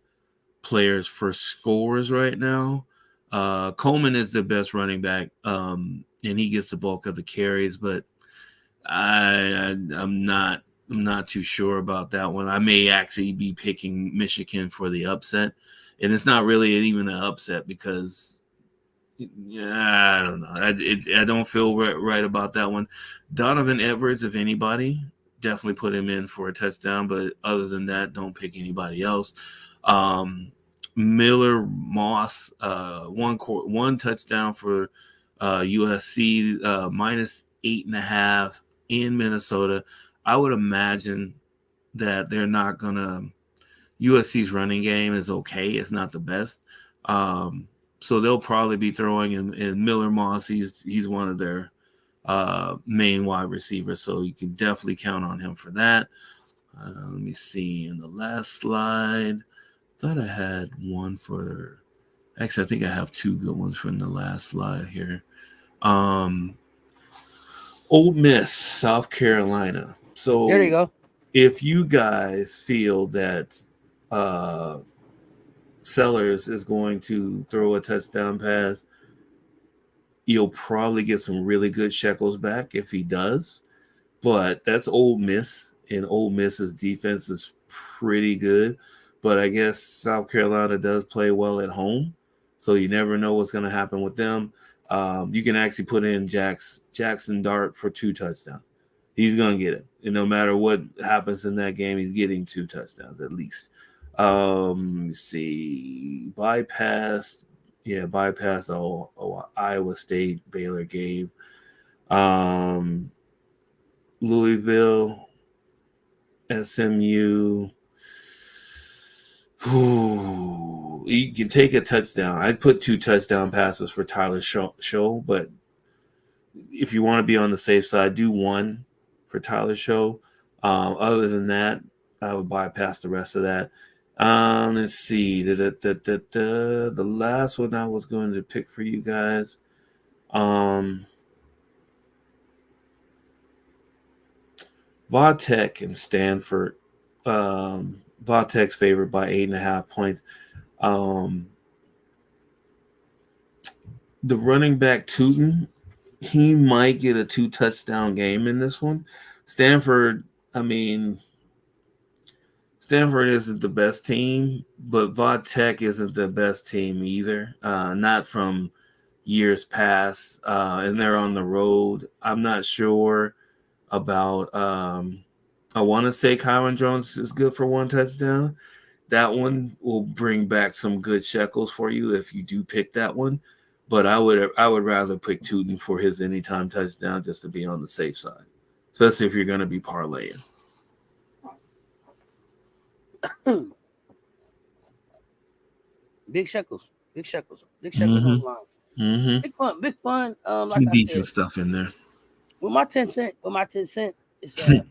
players for scores right now. Coleman is the best running back, and he gets the bulk of the carries, but I'm not too sure about that one. I may actually be picking Michigan for the upset, and it's not really even an upset because I don't know. I don't feel right about that one. Donovan Edwards, if anybody, definitely put him in for a touchdown, but other than that, don't pick anybody else. Miller Moss, 1 touchdown for USC, minus 8.5 in Minnesota. I would imagine that they're not gonna. USC's running game is okay. It's not the best. So they'll probably be throwing in Miller Moss. He's one of their main wide receivers, so you can definitely count on him for that. Let me see in the last slide. Thought I had one for. Actually, I think I have 2 good ones from the last slide here. Ole Miss, South Carolina. So there you go. If you guys feel that Sellers is going to throw a touchdown pass, you'll probably get some really good shekels back if he does. But that's Ole Miss, and Ole Miss's defense is pretty good. But I guess South Carolina does play well at home, so you never know what's going to happen with them. You can actually put in Jackson Dart for 2 touchdowns. He's going to get it. And no matter what happens in that game, he's getting 2 touchdowns at least. Let me see. Bypass the Iowa State Baylor game. Louisville, SMU. Ooh, you can take a touchdown. I'd put 2 touchdown passes for Tyler Show, but if you want to be on the safe side, do 1 for Tyler Show. Other than that, I would bypass the rest of that. Let's see. The last one I was going to pick for you guys. Vautech and Stanford. Vautech's favored by 8.5 points. The running back Tootin, he might get a 2 touchdown game in this one. Stanford isn't the best team, but Vautech isn't the best team either. Not from years past, and they're on the road. I'm not sure about. I want to say Kyron Jones is good for 1 touchdown. That one will bring back some good shekels for you if you do pick that one. But I would rather pick Tootin for his anytime touchdown just to be on the safe side, especially if you're going to be parlaying. Big shekels on the line. Mm-hmm. Big fun. Some like decent I said, stuff in there. With my 10 cent, it's a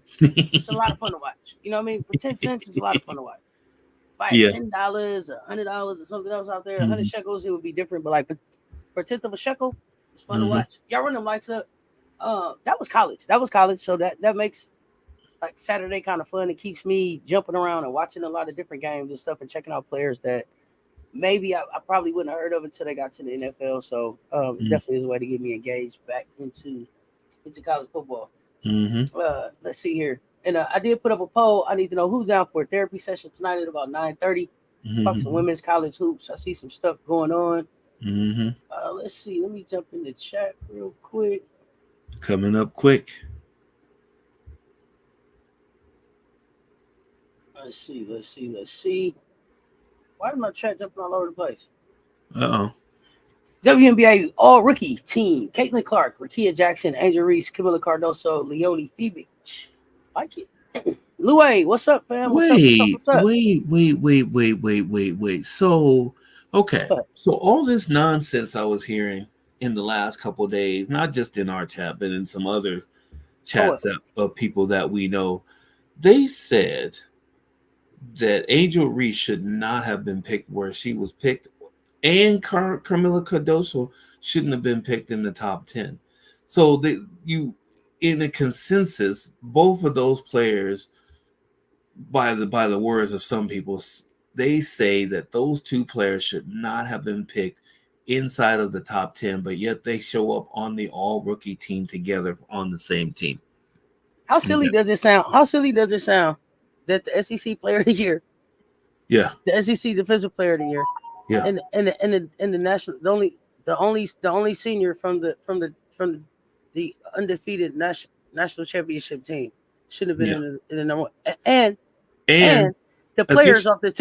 lot of fun to watch. You know what I mean? For 10 cents, it's a lot of fun to watch. If I had $10 or $100 or something else out there, 100 shekels, it would be different. But like for a tenth of a shekel, it's fun to watch. Y'all run them lights up. That was college. So that makes like Saturday kind of fun. It keeps me jumping around and watching a lot of different games and stuff and checking out players that maybe I probably wouldn't have heard of until they got to the NFL. So it definitely is a way to get me engaged back into college football. Let's see here. And I did put up a poll. I need to know who's down for a therapy session tonight at about 9:30. Talk some women's college hoops. I see some stuff going on. Let's see. Let me jump in the chat real quick. Coming up quick. Let's see. Why is my chat jumping all over the place? WNBA all rookie team: Caitlin Clark, Rakia Jackson, Angel Reese, Camila Cardoso, Leonie Phoebe. Like it. Louie, what's up, fam? What's up? Wait. So, okay. So all this nonsense I was hearing in the last couple of days, not just in our chat, but in some other chats of people that we know, they said that Angel Reese should not have been picked where she was picked, and Camila Cardoso shouldn't have been picked in the top 10. So in a consensus, both of those players, by the words of some people, they say that those 2 players should not have been picked inside of the top 10, but yet they show up on the all-rookie team together on the same team. How silly does it sound? That the SEC Player of the Year, the SEC Defensive Player of the Year, and the national, the only senior from the undefeated national championship team should have been in the number one. And the players off the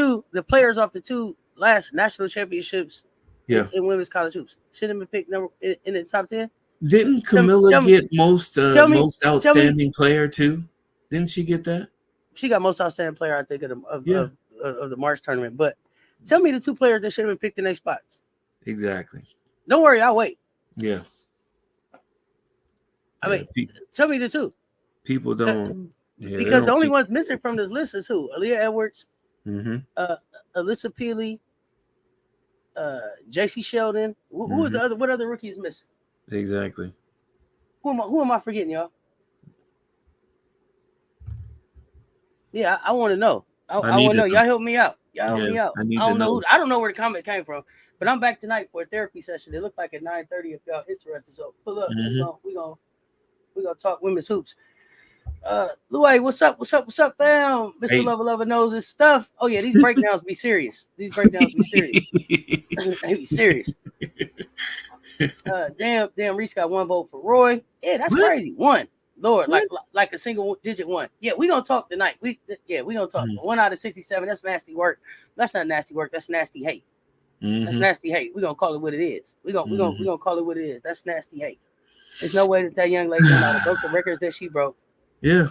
two last national championships in women's college hoops shouldn't have been picked in the top 10. Didn't Camilla get most outstanding player too? Didn't she get that? She got most outstanding player, I think, of the March tournament. But tell me the 2 players that should have been picked in their spots. Exactly. Don't worry, I'll wait. Yeah. I mean, tell me the 2. People don't. Because the only ones missing from this list is who? Aaliyah Edwards, Alyssa Peely, J.C. Sheldon. Who is the other? What other rookies missing? Exactly. Who am I forgetting, y'all? Yeah, I want to know. I want to know. Y'all help me out. Help me out. I don't know where the comment came from, but I'm back tonight for a therapy session. It looked like at 9:30 if y'all interested. So pull up. We're gonna talk women's hoops. Louie, what's up, fam? Mr. Lover knows his stuff. Oh yeah, these breakdowns be serious. They be serious. Damn, Reese got 1 vote for Roy. Yeah, that's crazy. 1. Lord, like a single digit 1. Yeah, we gonna talk tonight. We gonna talk. 1 out of 67. That's nasty work. That's not nasty work. That's nasty hate. That's nasty hate. We gonna call it what it is. We gonna call it what it is. That's nasty hate. There's no way that young lady might have broke the records that she broke. Yeah.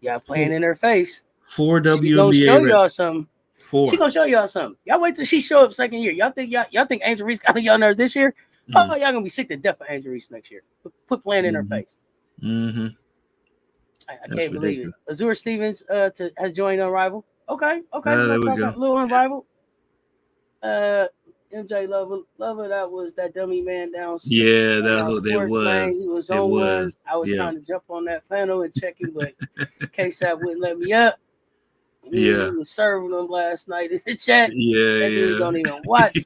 Y'all playing in her face. 4 WNBA. She gonna show y'all something. 4. She gonna show y'all something. Y'all wait till she show up second year. Y'all think Angel Reese got on y'all nerves this year? Oh, y'all gonna be sick to death for Angel Reese next year. Put playing in her face. Mm-hmm. I can't believe it. Azure Stevens has joined Unrivaled. Okay. There we go. A little Unrivaled. MJLover, that was that dummy man down. Yeah, that's what it was. Man. He was on one. I was trying to jump on that panel and check him, but KSAP wouldn't let me up. He was serving them last night in the chat. Yeah, that dude don't even watch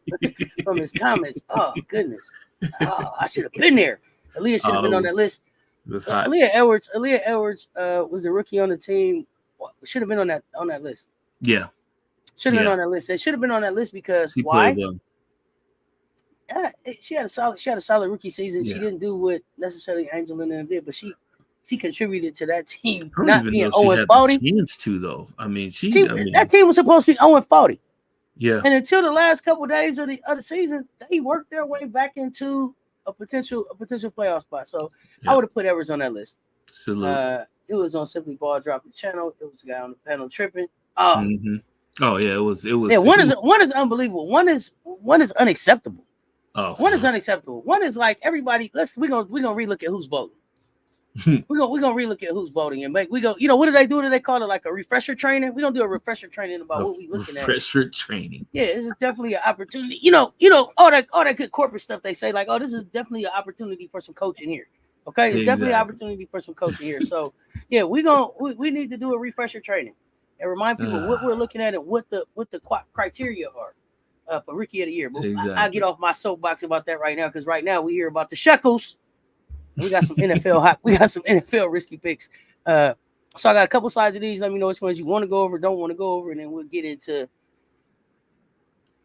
from his comments. Oh goodness. I should have been there. Aaliyah should have been on that list. It was hot. Aaliyah Edwards was the rookie on the team. Should have been on that list. Yeah. Should have been on that list. It should have been on that list because she why? Played well. She had a solid rookie season. Yeah. She didn't do what necessarily Angelina did, but she contributed to that team I don't not even being know if she 0-40. had the chance to though. I mean, that team was supposed to be 0-40. Yeah. And until the last couple of days of the season, they worked their way back into a potential playoff spot. So I would have put Edwards on that list. Salute. It was on Simply Ball dropping channel. It was a guy on the panel tripping. Oh yeah, it was. Yeah, one is unbelievable. One is unacceptable. Oh, one is unacceptable. One is like everybody. We're gonna relook at who's voting. we're gonna relook at who's voting and make what do they do? Do they call it like a refresher training? We're gonna do a refresher training about what we looking at. Refresher training. Yeah, this is definitely an opportunity. All that good corporate stuff they say, like, oh, this is definitely an opportunity for some coaching here. Okay, it's definitely an opportunity for some coaching here. So yeah, we need to do a refresher training and remind people what we're looking at and what the criteria are for Rookie of the Year. But I'll get off my soapbox about that right now because right now we hear about the shekels. We got some NFL we got some NFL risky picks. So I got a couple sides of these. Let me know which ones you want to go over, don't want to go over, and then we'll get into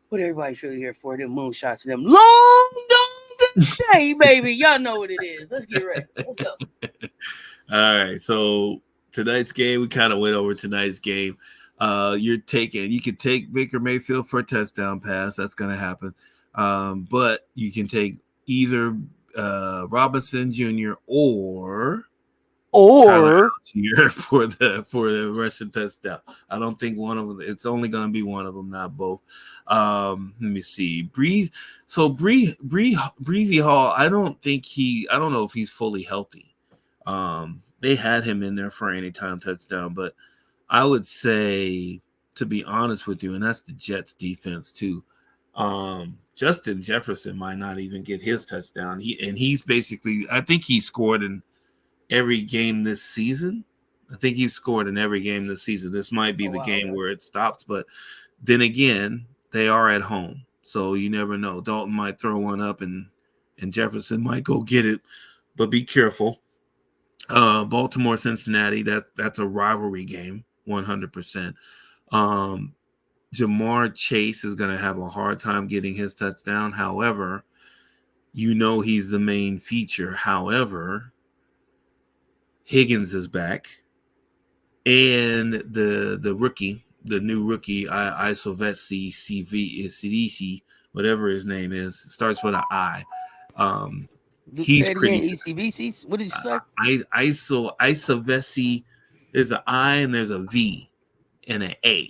what everybody's really here for. Them moonshots and them long dong day, baby. Y'all know what it is. Let's get ready. Let's go. All right. So tonight's game, we kind of went over tonight's game. You can take Baker Mayfield for a touchdown pass. That's going to happen. But you can take either Robinson Jr. or here for the rushing touchdown. I don't think one of them. It's only going to be one of them, not both. Let me see. Breezy Hall. I don't know if he's fully healthy. They had him in there for anytime touchdown, but I would say, to be honest with you, and that's the Jets defense too. Justin Jefferson might not even get his touchdown. He's basically, I think he scored in every game this season. This might be the game where it stops, but then again, they are at home, so you never know. Dalton might throw one up, and Jefferson might go get it, but be careful. Baltimore, Cincinnati, that's a rivalry game, 100%. Jamar Chase is going to have a hard time getting his touchdown. However, he's the main feature. However, Higgins is back, and the new rookie, Isovesi CV, whatever his name is, starts with an I. He's pretty. ECVC. What did you say? Isovesi. There's an I and there's a V and an A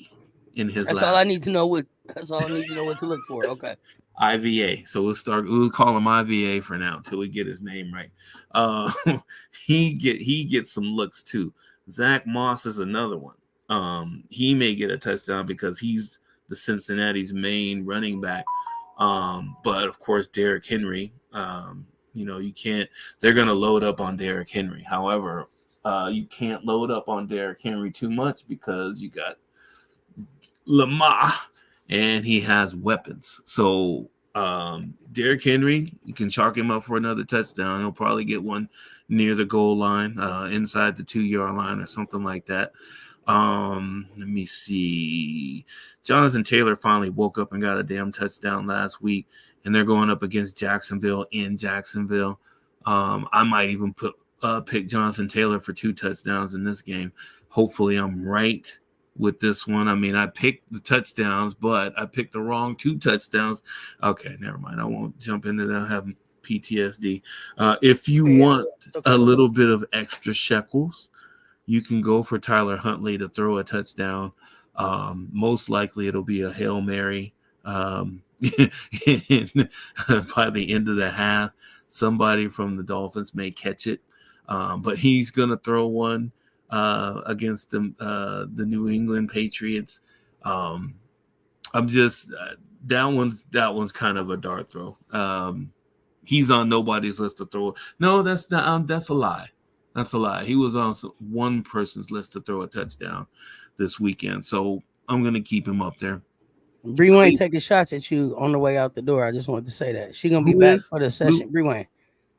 in his. That's all I need to know. That's all I need to know what to look for. Okay. IVA. So we'll call him IVA for now until we get his name right. He gets some looks too. Zach Moss is another one. He may get a touchdown because he's the Cincinnati's main running back. But of course, Derrick Henry. You can't. They're going to load up on Derrick Henry. However, you can't load up on Derrick Henry too much because you got Lamar and he has weapons. So Derrick Henry, you can chalk him up for another touchdown. He'll probably get one near the goal line, inside the 2-yard line or something like that. Let me see. Jonathan Taylor finally woke up and got a damn touchdown last week, and they're going up against Jacksonville in Jacksonville. I might even pick Jonathan Taylor for 2 touchdowns in this game. Hopefully I'm right with this one. I mean, I picked the touchdowns, but I picked the wrong 2 touchdowns. Okay, never mind. I won't jump into that. Have PTSD. If you want a little bit of extra shekels, you can go for Tyler Huntley to throw a touchdown. Most likely it'll be a Hail Mary. By the end of the half, somebody from the Dolphins may catch it. But he's going to throw one against the New England Patriots. I'm just that one's kind of a dart throw. He's on nobody's list to throw. No, that's not. That's a lie. That's a lie. He was on one person's list to throw a touchdown this weekend, so I'm gonna keep him up there. Bree Wayne taking shots at you on the way out the door. I just wanted to say that she's gonna be back for the session. Bree Wayne.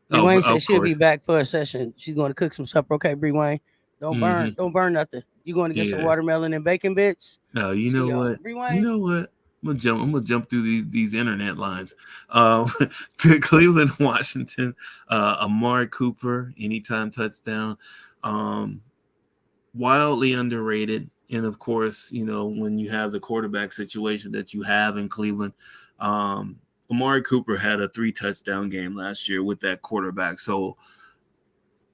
Bree Wayne said she'll be back for a session. She's going to cook some supper. Okay, Bree Wayne. Don't burn nothing. You going to get some watermelon and bacon bits? No, you know what? Bree Wayne? You know what? I'm gonna jump through these internet lines. To Cleveland, Washington, Amari Cooper, anytime touchdown. Wildly underrated. And of course, you know, when you have the quarterback situation that you have in Cleveland, Amari Cooper had a 3-touchdown game last year with that quarterback. So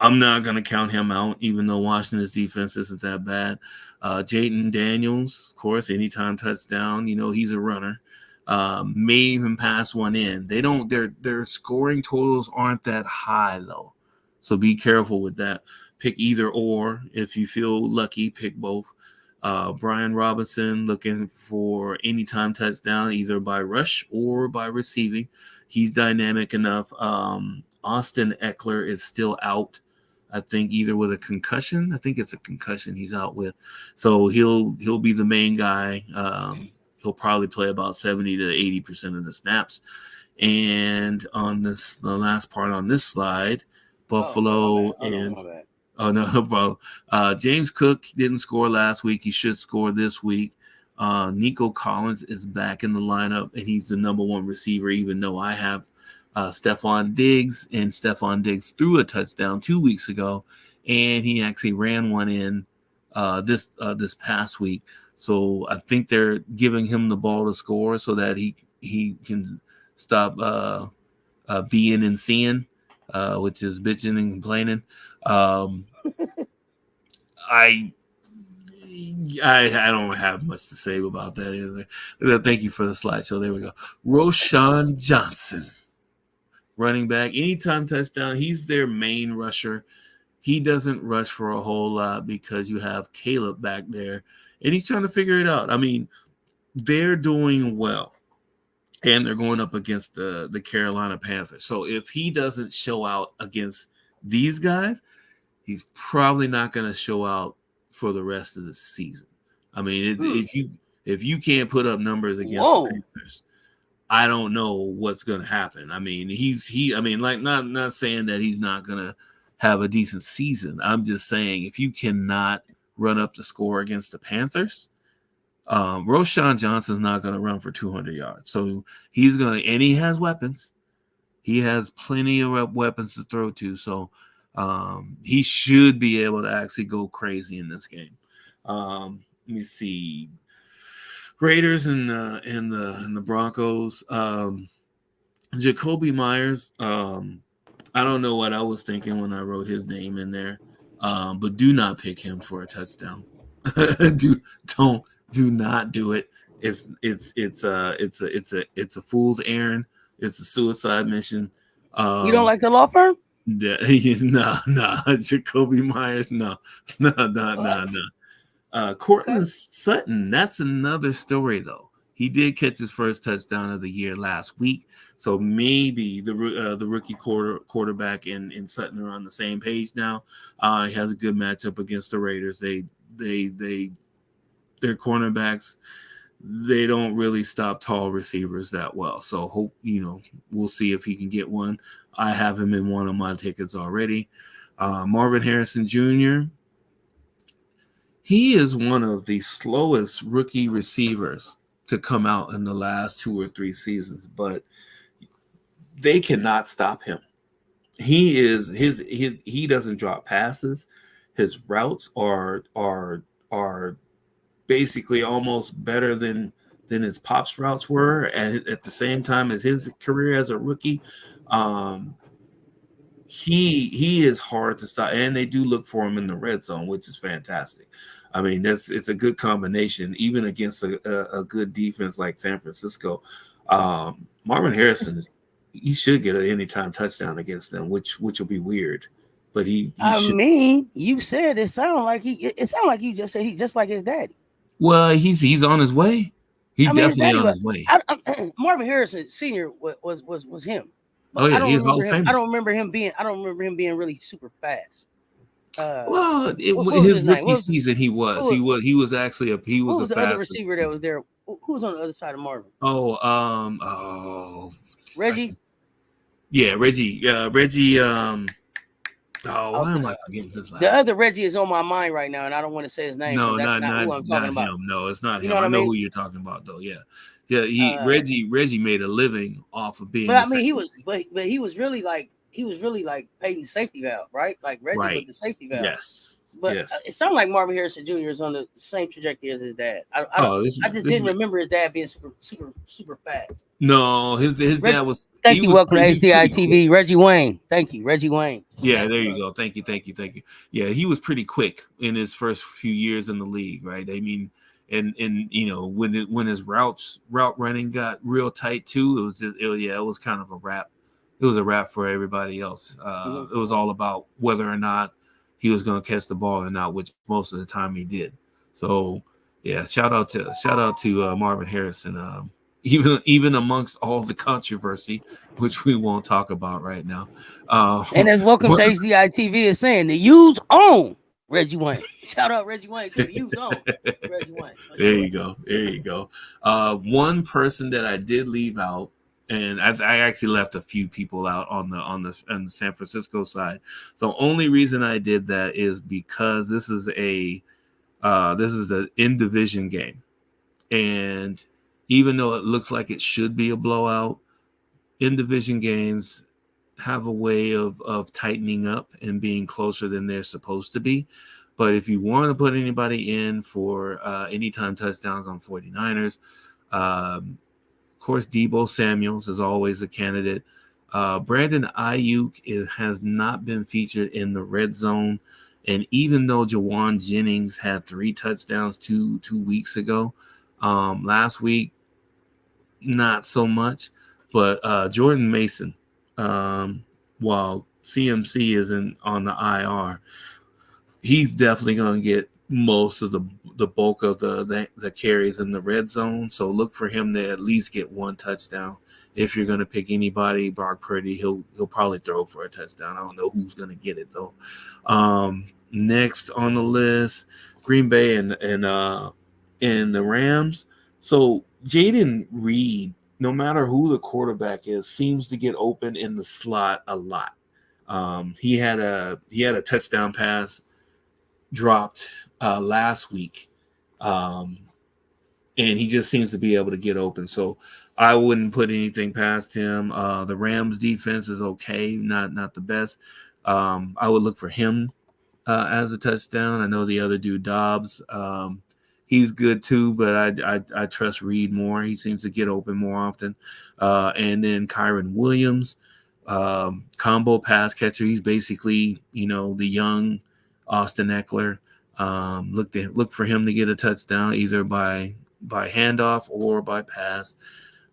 I'm not going to count him out, even though Washington's defense isn't that bad. Jayden Daniels, of course, anytime touchdown, you know, he's a runner. May even pass one in. Their scoring totals aren't that high, though. So be careful with that. Pick either or. If you feel lucky, pick both. Brian Robinson looking for anytime touchdown, either by rush or by receiving. He's dynamic enough. Austin Eckler is still out. I think either with a concussion. I think it's a concussion he's out with. So he'll be the main guy. He'll probably play about 70 to 80% of the snaps. And on the last part on this slide, Buffalo James Cook didn't score last week. He should score this week. Nico Collins is back in the lineup, and he's the number one receiver, even though I have Stephon Diggs, and Stephon Diggs threw a touchdown 2 weeks ago, and he actually ran one in this past week. So I think they're giving him the ball to score so that he can stop being and seeing, which is bitching and complaining. I don't have much to say about that. Thank you for the slideshow. There we go. Roschon Johnson, running back, anytime touchdown. He's their main rusher. He doesn't rush for a whole lot because you have Caleb back there, and he's trying to figure it out. I mean, they're doing well, and they're going up against the Carolina Panthers. So if he doesn't show out against these guys, he's probably not going to show out for the rest of the season. I mean, if you can't put up numbers against the Panthers, I don't know what's going to happen. I mean, not saying that he's not going to have a decent season. I'm just saying if you cannot run up the score against the Panthers, Roschon Johnson's not going to run for 200 yards. So he's going to, and he has weapons. He has plenty of weapons to throw to. So he should be able to actually go crazy in this game. Let me see. Raiders and the Broncos. Jacoby Myers. I don't know what I was thinking when I wrote his name in there, but do not pick him for a touchdown. do not do it. It's a fool's errand. It's a suicide mission. You don't like the law firm? No, Jacoby Myers, no. Cortland Sutton, that's another story though. He did catch his first touchdown of the year last week, so maybe the rookie quarterback and Sutton are on the same page now. He has a good matchup against the Raiders. Their cornerbacks, they don't really stop tall receivers that well. So we'll see if he can get one. I have him in one of my tickets already. Marvin Harrison Jr., he is one of the slowest rookie receivers to come out in the last 2 or 3 seasons, but they cannot stop him. He doesn't drop passes. His routes are basically almost better than his pops routes were at the same time as his career as a rookie. He is hard to stop, and they do look for him in the red zone, which is fantastic. I mean, it's a good combination, even against a good defense like San Francisco. Marvin Harrison he should get an anytime touchdown against them, which will be weird, but he should. mean, you said it sounded like you just said he just like his daddy. Well, he's on his way. He's definitely on his way. Marvin Harrison Sr. was him. But Oh yeah, I don't he's Hall remember of him. Famer. I don't remember him being really super fast. Well, what was his his rookie name? season, he was actually who was a the other fast receiver that was there? Who was on the other side of Marvin? Reggie. Yeah, Reggie. Why am I forgetting his last? The other Reggie is on my mind right now, and I don't want to say his name. No, that's not who I'm talking about. Him. No, it's not him. Know I know mean? who you're talking about, though. Yeah. Reggie made a living off of being. But I mean, he was really like Peyton's safety valve, right? Like Reggie was the safety valve. Yes. But it sounded like Marvin Harrison Jr. is on the same trajectory as his dad. I just didn't remember his dad being super fast. No, his dad was. Thank you. Welcome to HDI TV, Reggie Wayne. Thank you, Reggie Wayne. Yeah, there you go. Thank you. Yeah, he was pretty quick in his first few years in the league, right? I mean, and when his route running got real tight too, it was kind of a wrap. It was a wrap for everybody else. It was all about whether or not he was going to catch the ball or not, which most of the time he did. So yeah, shout out to Marvin Harrison. Even amongst all the controversy, which we won't talk about right now. And as welcome to HDI TV is saying, the use on Reggie Wayne. Shout out Reggie Wayne to the use on Reggie Wayne. There you go. One person that I did leave out, and I actually left a few people out on the San Francisco side. The only reason I did that is because this is the in division game, and even though it looks like it should be a blowout, in division games have a way of tightening up and being closer than they're supposed to be. But if you want to put anybody in for anytime touchdowns on 49ers, of course, Deebo Samuels is always a candidate. Brandon Ayuk has not been featured in the red zone. And even though Jawan Jennings had 3 touchdowns two weeks ago, last week, not so much. But Jordan Mason, while CMC is on the IR, he's definitely going to get most of the bulk of the carries in the red zone. So look for him to at least get 1 touchdown. If you're going to pick anybody, Brock Purdy, he'll probably throw for a touchdown. I don't know who's going to get it though. Next on the list, Green Bay and the Rams. So Jaden Reed, no matter who the quarterback is, seems to get open in the slot a lot. He had a touchdown pass dropped last week, and he just seems to be able to get open. So I wouldn't put anything past him. The Rams defense is okay, not the best. I would look for him as a touchdown. I know the other dude, Dobbs, he's good too, but I trust Reed more. He seems to get open more often. And then Kyron Williams, combo pass catcher. He's basically, the young Austin Eckler. Look for him to get a touchdown either by handoff or by pass.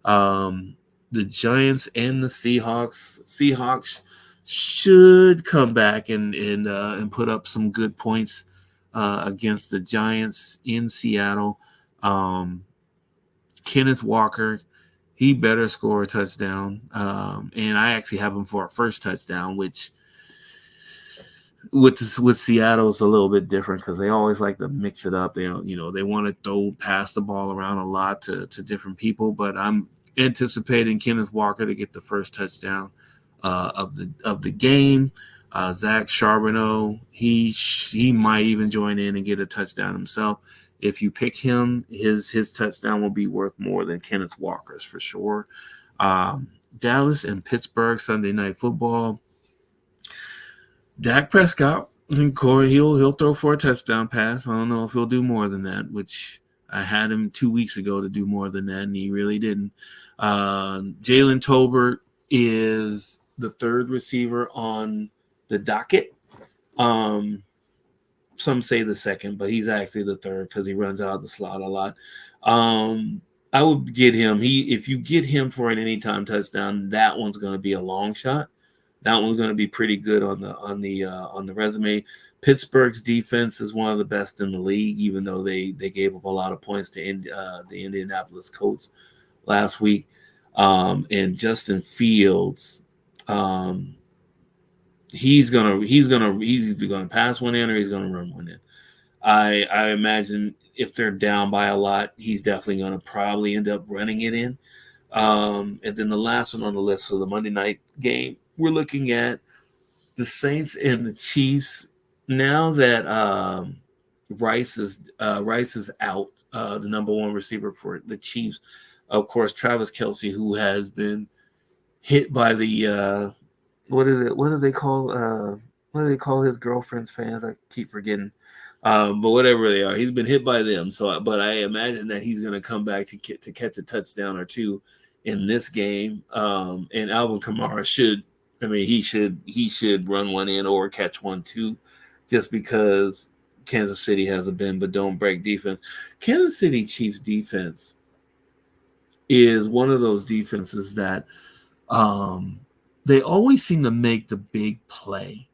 The Giants and the Seahawks should come back and put up some good points against the Giants in Seattle. Kenneth Walker, he better score a touchdown. And I actually have him for a first touchdown, which with Seattle it's a little bit different because they always like to mix it up. They they want to pass the ball around a lot to different people, but I'm anticipating Kenneth Walker to get the first touchdown of the game. Zach Charbonneau, he might even join in and get a touchdown himself. If you pick him, his touchdown will be worth more than Kenneth Walker's for sure. Dallas and Pittsburgh Sunday Night Football. Dak Prescott, Corey, he'll throw for a touchdown pass. I don't know if he'll do more than that, which I had him 2 weeks ago to do more than that, and he really didn't. Jalen Tolbert is the third receiver on the docket. Some say the second, but he's actually the third because he runs out the slot a lot. I would get him. If you get him for an anytime touchdown, that one's going to be a long shot. That one's going to be pretty good on the resume. Pittsburgh's defense is one of the best in the league, even though they gave up a lot of points to the Indianapolis Colts last week. And Justin Fields, he's either gonna pass one in or he's gonna run one in. I imagine if they're down by a lot, he's definitely gonna probably end up running it in. And then the last one on the list, so the Monday night game, we're looking at the Saints and the Chiefs. Now that Rice is out, the number one receiver for the Chiefs, of course, Travis Kelce, who has been hit by the what do they call his girlfriend's fans? I keep forgetting. But whatever they are, he's been hit by them. But I imagine that he's going to come back to catch a touchdown or two in this game. And Alvin Kamara he should run one in or catch one too, just because Kansas City has a bend but don't break defense. Kansas City Chiefs defense is one of those defenses that they always seem to make the big play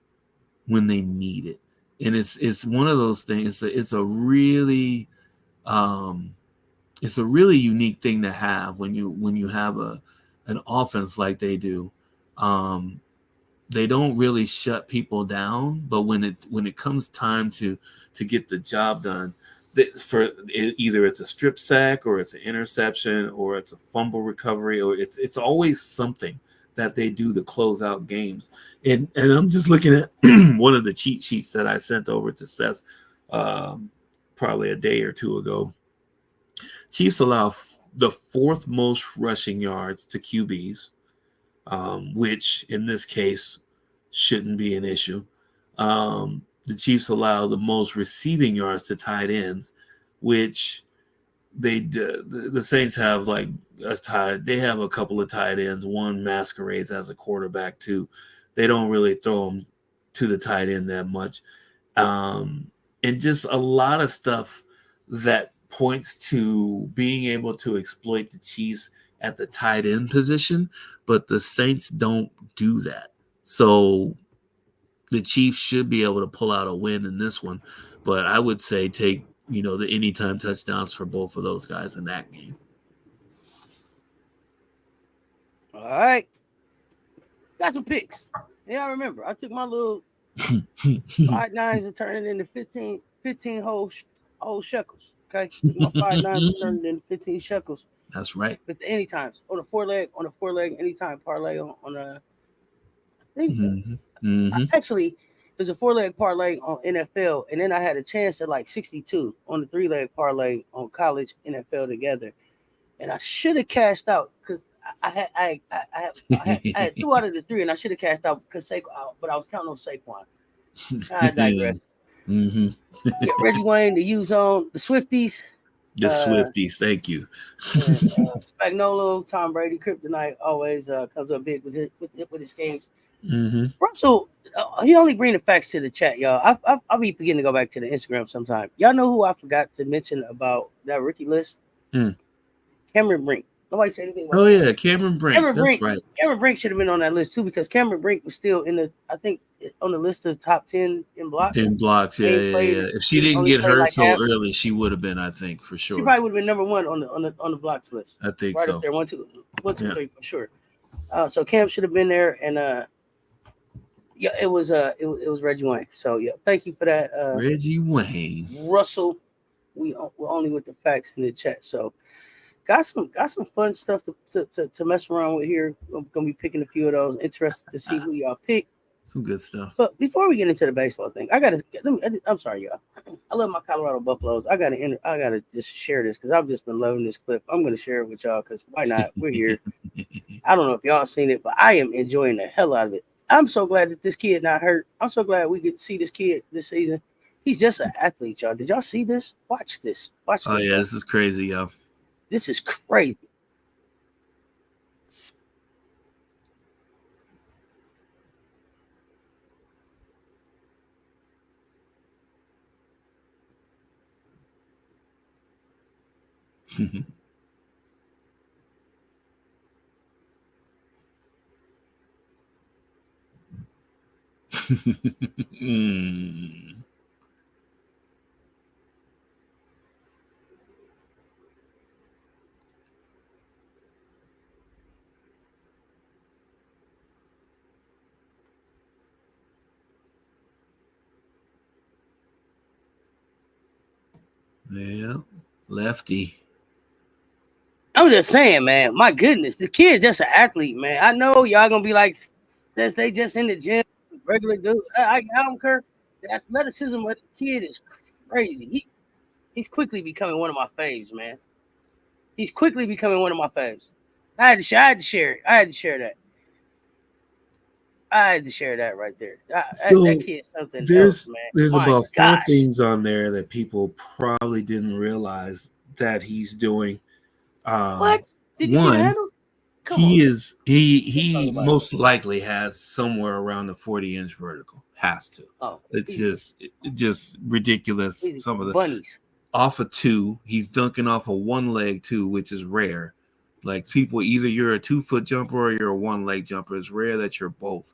when they need it. And it's one of those things. It's a really unique thing to have when you have an offense like they do. They don't really shut people down, but when it comes time to get the job done, either it's a strip sack or it's an interception or it's a fumble recovery or it's always something that they do to close out games. And I'm just looking at one of the cheat sheets that I sent over to Cess probably a day or two ago. Chiefs allow the fourth most rushing yards to QBs, which in this case shouldn't be an issue. The Chiefs allow the most receiving yards to tight ends, which the Saints have they have a couple of tight ends. One masquerades as a quarterback too. They don't really throw them to the tight end that much. And just a lot of stuff that points to being able to exploit the Chiefs at the tight end position, but the Saints don't do that. So the Chiefs should be able to pull out a win in this one, but I would say take, the anytime touchdowns for both of those guys in that game. All right. Got some picks. Yeah, I remember. I took my little 5-9s and turned it into 15 whole shekels. Okay. My 5-9s and turned it into 15 shekels. That's right. With the anytimes. On a four leg anytime parlay on a actually there's a 4-leg parlay on NFL, and then I had a chance at 62 on the 3-leg parlay on college NFL together. And I should have cashed out because I had 2 out of the 3, and I should have cashed out because but I was counting on Saquon. I digress. Get Reggie Wayne, the U-Zone, the Swifties. The Swifties, thank you. Spagnolo, Tom Brady, Kryptonite always comes up big with his games. Russell, he only bring the facts to the chat, y'all. I'll be forgetting to go back to the Instagram sometime. Y'all know who I forgot to mention about that rookie list? Cameron Brink. Nobody said anything about that. Cameron Brink. That's right. Cameron Brink should have been on that list too, because Cameron Brink was still on the list of top 10 in blocks. In blocks, yeah. If she didn't get hurt so early, she would have been, I think, for sure. She probably would have been number 1 on the blocks list. I think right so. Up there, 1, 2, 3 for sure. So Cam should have been there, and it was Reggie Wayne. So yeah, thank you for that, Reggie Wayne. Russell, we're only with the facts in the chat. So got some fun stuff to mess around with here. I'm gonna be picking a few of those. Interested to see who y'all pick. Some good stuff. But before we get into the baseball thing, I'm sorry, y'all. I love my Colorado Buffaloes. I gotta just share this because I've just been loving this clip. I'm gonna share it with y'all because why not? We're here. I don't know if y'all seen it, but I am enjoying the hell out of it. I'm so glad that this kid not hurt. I'm so glad we get to see this kid this season. He's just an athlete, y'all. Did y'all see this? Watch this. Oh yeah, this is crazy, yo. This is crazy. Yeah, lefty. I'm just saying, man. My goodness, the kid's just an athlete, man. I know y'all gonna be like, since they just in the gym, regular dude. I don't care. The athleticism of the kid is crazy. He's quickly becoming one of my faves, man. He's quickly becoming one of my faves. I had to share it. I had to share that. I had to share that right there. That kid's something else, man. There's My about four gosh. things on there that people probably didn't realize that he's doing. What? Did you see the One, handle? Come on. he most likely has somewhere around the 40-inch vertical. Has to. Oh, It's just ridiculous. Some of the bunnies. Off of two, he's dunking off of one leg too, which is rare. Like people, either you're a 2-foot jumper or you're a one leg jumper. It's rare that you're both.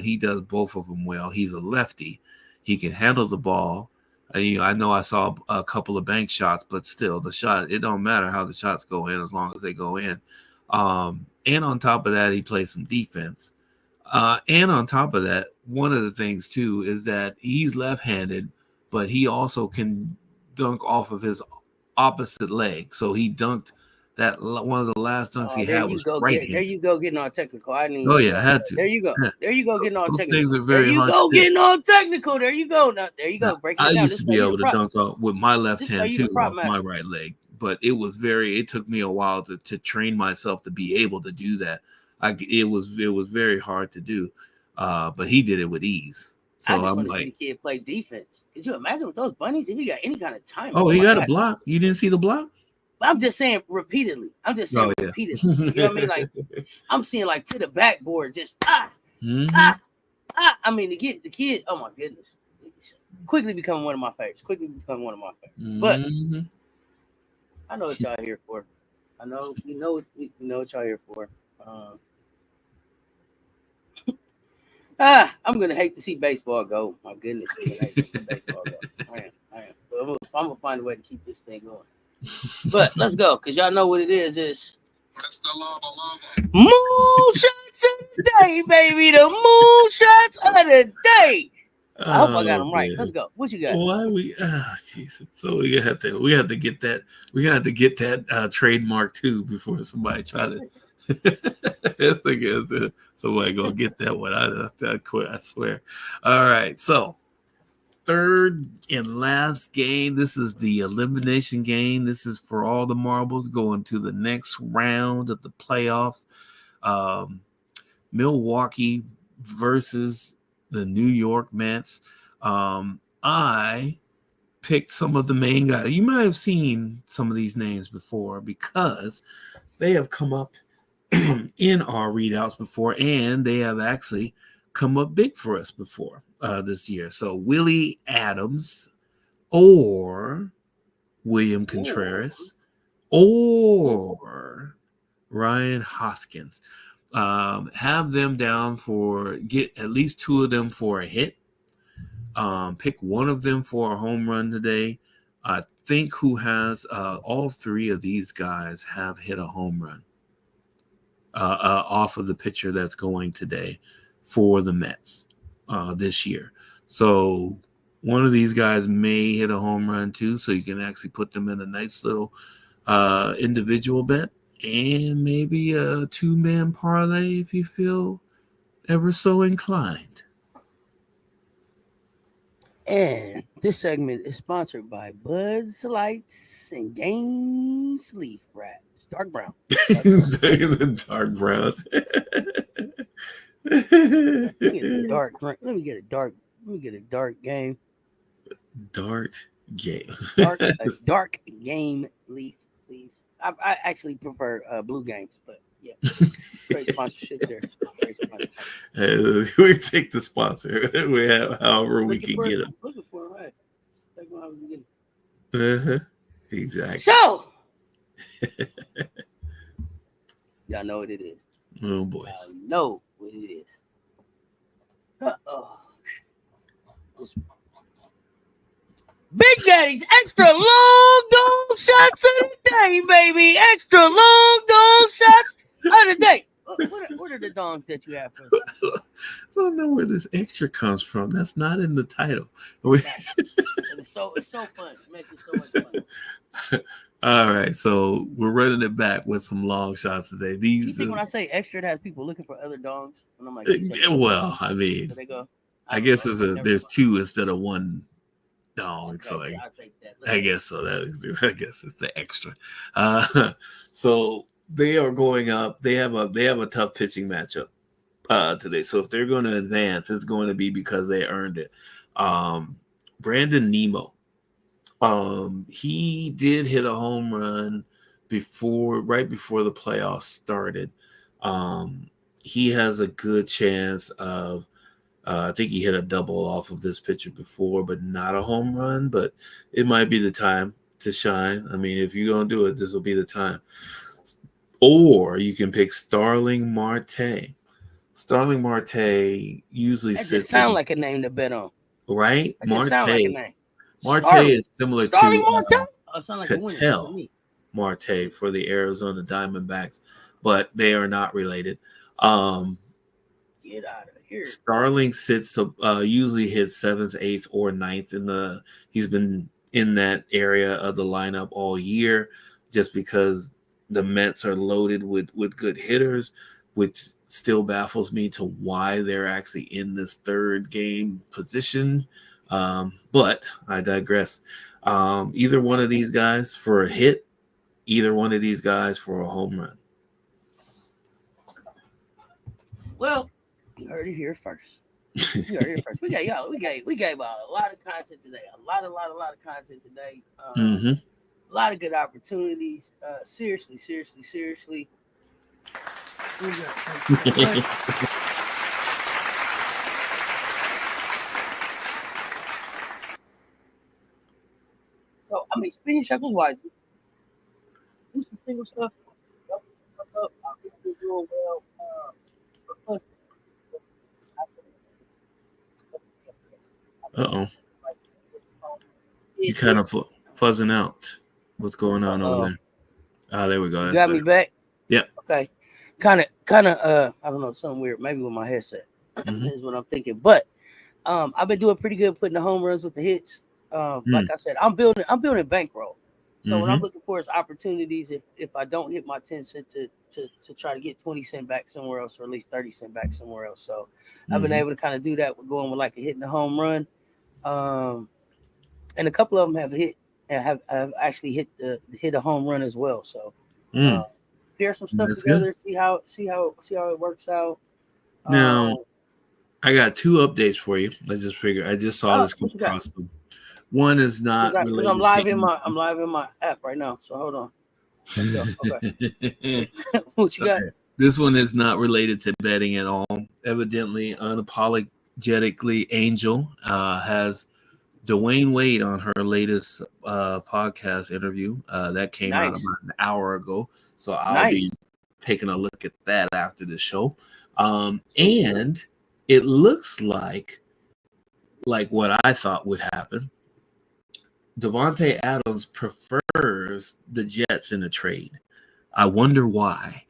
He does both of them well. He's a lefty. He can handle the ball. I know I saw a couple of bank shots, but still, the shot, it don't matter how the shots go in as long as they go in. And on top of that, he plays some defense. And on top of that, one of the things too is that he's left-handed, but he also can dunk off of his opposite leg. So he dunked that one of the last dunks he had was right-handed. There you go, getting all technical. I didn't. Oh yeah, I had to. There you go. Yeah. There you go, getting all Those technical. Things are very hard. There you go, getting all technical. There you go. Now, there you go. Break it down. I used to be able to dunk off with my left hand too, off my right leg. But it took me a while to train myself to be able to do that. It was very hard to do. But he did it with ease. So I just want to see the kid play defense. Could you imagine with those bunnies if he got any kind of time? Oh, he got a block. You didn't see the block? I'm just saying repeatedly. Repeatedly. You know what I mean? Like I'm seeing like to the backboard, just I mean, the kid. Oh my goodness! It's quickly becoming one of my favorites. But I know what y'all here for. I know we know what y'all here for. I'm gonna hate to see baseball go. My goodness, I'm gonna hate to see baseball go. I am. But I'm gonna find a way to keep this thing going. But let's go, because y'all know what it is. It's moonshots of the day, baby. The moonshots of the day. I hope I got them right. Let's go. What you got? Why we? Jesus. So we have to get that. We have to get that trademark too before somebody try to. Somebody gonna get that one. I quit. I swear. All right. So third and last game. This is the elimination game. This is for all the marbles going to the next round of the playoffs. Milwaukee versus the New York Mets. I picked some of the main guys. You might have seen some of these names before because they have come up in our readouts before, and they have actually come up big for us before this year. So Willie Adams or William Contreras or Ryan Hoskins. Have them down get at least two of them for a hit. Pick one of them for a home run today. I think who has all three of these guys have hit a home run off of the pitcher that's going today for the Mets this year. So one of these guys may hit a home run too, so you can actually put them in a nice little individual bet and maybe a 2-man parlay if you feel ever so inclined. And this segment is sponsored by Buzz Lights and Games Leaf Wraps. Dark brown. The dark browns. Let me get a dark game. Dart game. Dark game leaf, please. I actually prefer blue games, but yeah. Great sponsorship there. We take the sponsor. We have however we can get them. Looking for it, right? Exactly. So Y'all know what it is. Oh boy. Y'all know what it is. Uh-oh. Big Daddy's extra long dome shots of the day, baby. Extra long dome shots of the day. What are the dongs that you have for us? I don't know where this extra comes from. That's not in the title. It's so fun. It makes it so much fun. All right, so we're running it back with some long shots today. You think when I say extra, it has people looking for other dongs? And I'm like, well, I mean, so they go. I guess there's two instead of one dong. Okay, so I'll take that. I guess so. I guess it's the extra. So they are going up. They have a tough pitching matchup today. So if they're going to advance, it's going to be because they earned it. Brandon Nemo. He did hit a home run right before the playoffs started. He has a good chance of. I think he hit a double off of this pitcher before, but not a home run. But it might be the time to shine. I mean, if you're going to do it, this will be the time. Or you can pick Starling Marte. Starling Marte usually sits. Sound like a name to bet on, right? Marte. Sound like a name. Marte is similar Starling to Marte? Cattell Marte for the Arizona Diamondbacks, but they are not related. Get out of here. Starling sits usually hits 7th, 8th, or 9th he's been in that area of the lineup all year, just because the Mets are loaded with good hitters, which still baffles me to why they're actually in this third game position. But I digress. Either one of these guys for a hit, either one of these guys for a home run. Well, you heard it here first. We gave a lot of content today. A lot of content today. A lot of good opportunities. Seriously. So, I mean, spin your shekels wisely. Do some single stuff. I'll be doing well. Plus, uh-oh. You kind of fuzzing out. What's going on over there? Oh, there we go. That's got better. Me back? Yep. Okay. Kind of, I don't know, something weird. Maybe with my headset is what I'm thinking. But I've been doing pretty good putting the home runs with the hits. Like I said, I'm building bankroll. So what I'm looking for is opportunities if I don't hit my 10 cent to try to get 20 cent back somewhere else, or at least 30 cent back somewhere else. So I've been able to kind of do that with going with like a hitting the home run. And a couple of them have hit and have actually hit a home run as well. So pair some stuff together, good. see how it works out. Now I got two updates for you. I just saw this come across them. One is not related. I'm live in my app right now. So hold on. Okay. What you got? This one is not related to betting at all. Evidently, unapologetically, Angel has Dwayne Wade on her latest podcast interview. That came out about an hour ago. So I'll be taking a look at that after the show. And it looks like what I thought would happen. Devontae Adams prefers the Jets in a trade. I wonder why.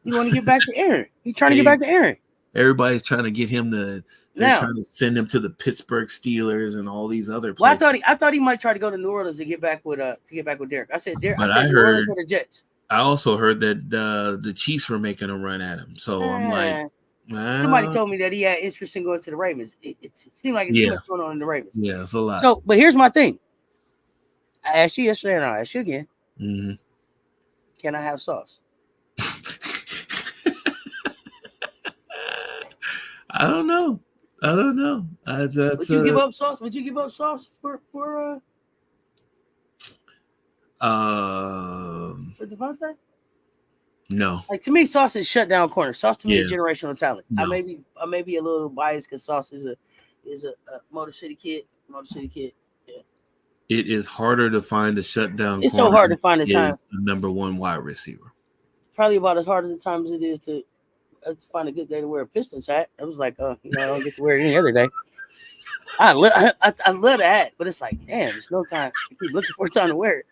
You want to get back to Aaron. He's trying to get back to Aaron. Everybody's trying to get him to. They're trying to send him to the Pittsburgh Steelers and all these other places. Well, I thought he might try to go to New Orleans to get back with Derek. I said Derek. But I heard for the Jets. I also heard that the Chiefs were making a run at him. So I'm like, somebody told me that he had interest in going to the Ravens. It seemed like it's too much going on in the Ravens. Yeah, it's a lot. So, but here's my thing. I asked you yesterday, and I'll ask you again. Mm-hmm. Can I have sauce? I don't know. Would you give up sauce? Would you give up sauce for Devontae? No. Like, to me, Sauce is shut down corner. Sauce to me is generational talent. No. I may be a little biased because Sauce is a Motor City kid. it is harder to find a shutdown. It's so hard to find the time. The number one wide receiver. Probably about as hard as the time as it is to find a good day to wear a Pistons hat. I was like, I don't get to wear it any other day. I love the hat, but it's like, damn, there's no time. I keep looking for time to wear it.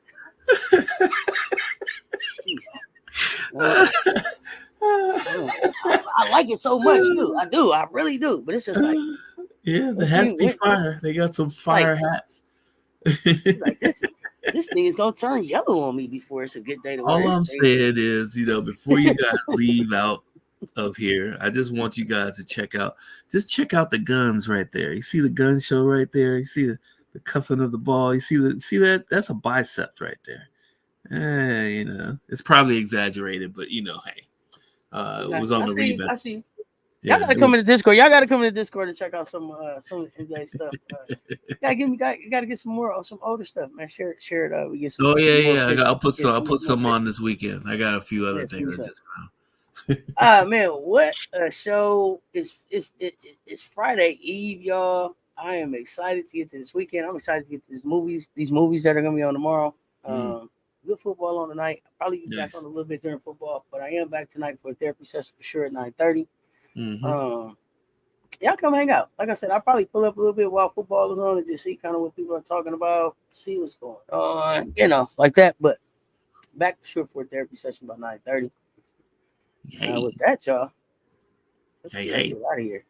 I like it so much, too. I do. I really do. But it's just like, the hats be fire. They got some fire hats. Like this thing is gonna turn yellow on me before it's a good day to wear. All I'm saying is, before you guys leave out of here, I just want you guys to check out the guns right there. You see the gun show right there. You see the cuffing of the ball. You see that? That's a bicep right there. It's probably exaggerated, but hey, it was on the rebound. I see. Y'all gotta come in the Discord. Y'all gotta come in the Discord to check out some NBA stuff. You gotta get some older stuff, man. Share it. We get some. Oh yeah. I'll put some on this weekend. I got a few other things. Man, what a show! It's Friday Eve, y'all. I am excited to get to this weekend. I'm excited to get to these movies that are gonna be on tomorrow. Good football on tonight. I'll probably be back on a little bit during football, but I am back tonight for a therapy session for sure at 9:30. Y'all come hang out. Like I said, I'll probably pull up a little bit while football is on and just see kind of what people are talking about, see what's going on, like that. But back for sure for a therapy session by 9:30. With that, y'all, let's get out of here.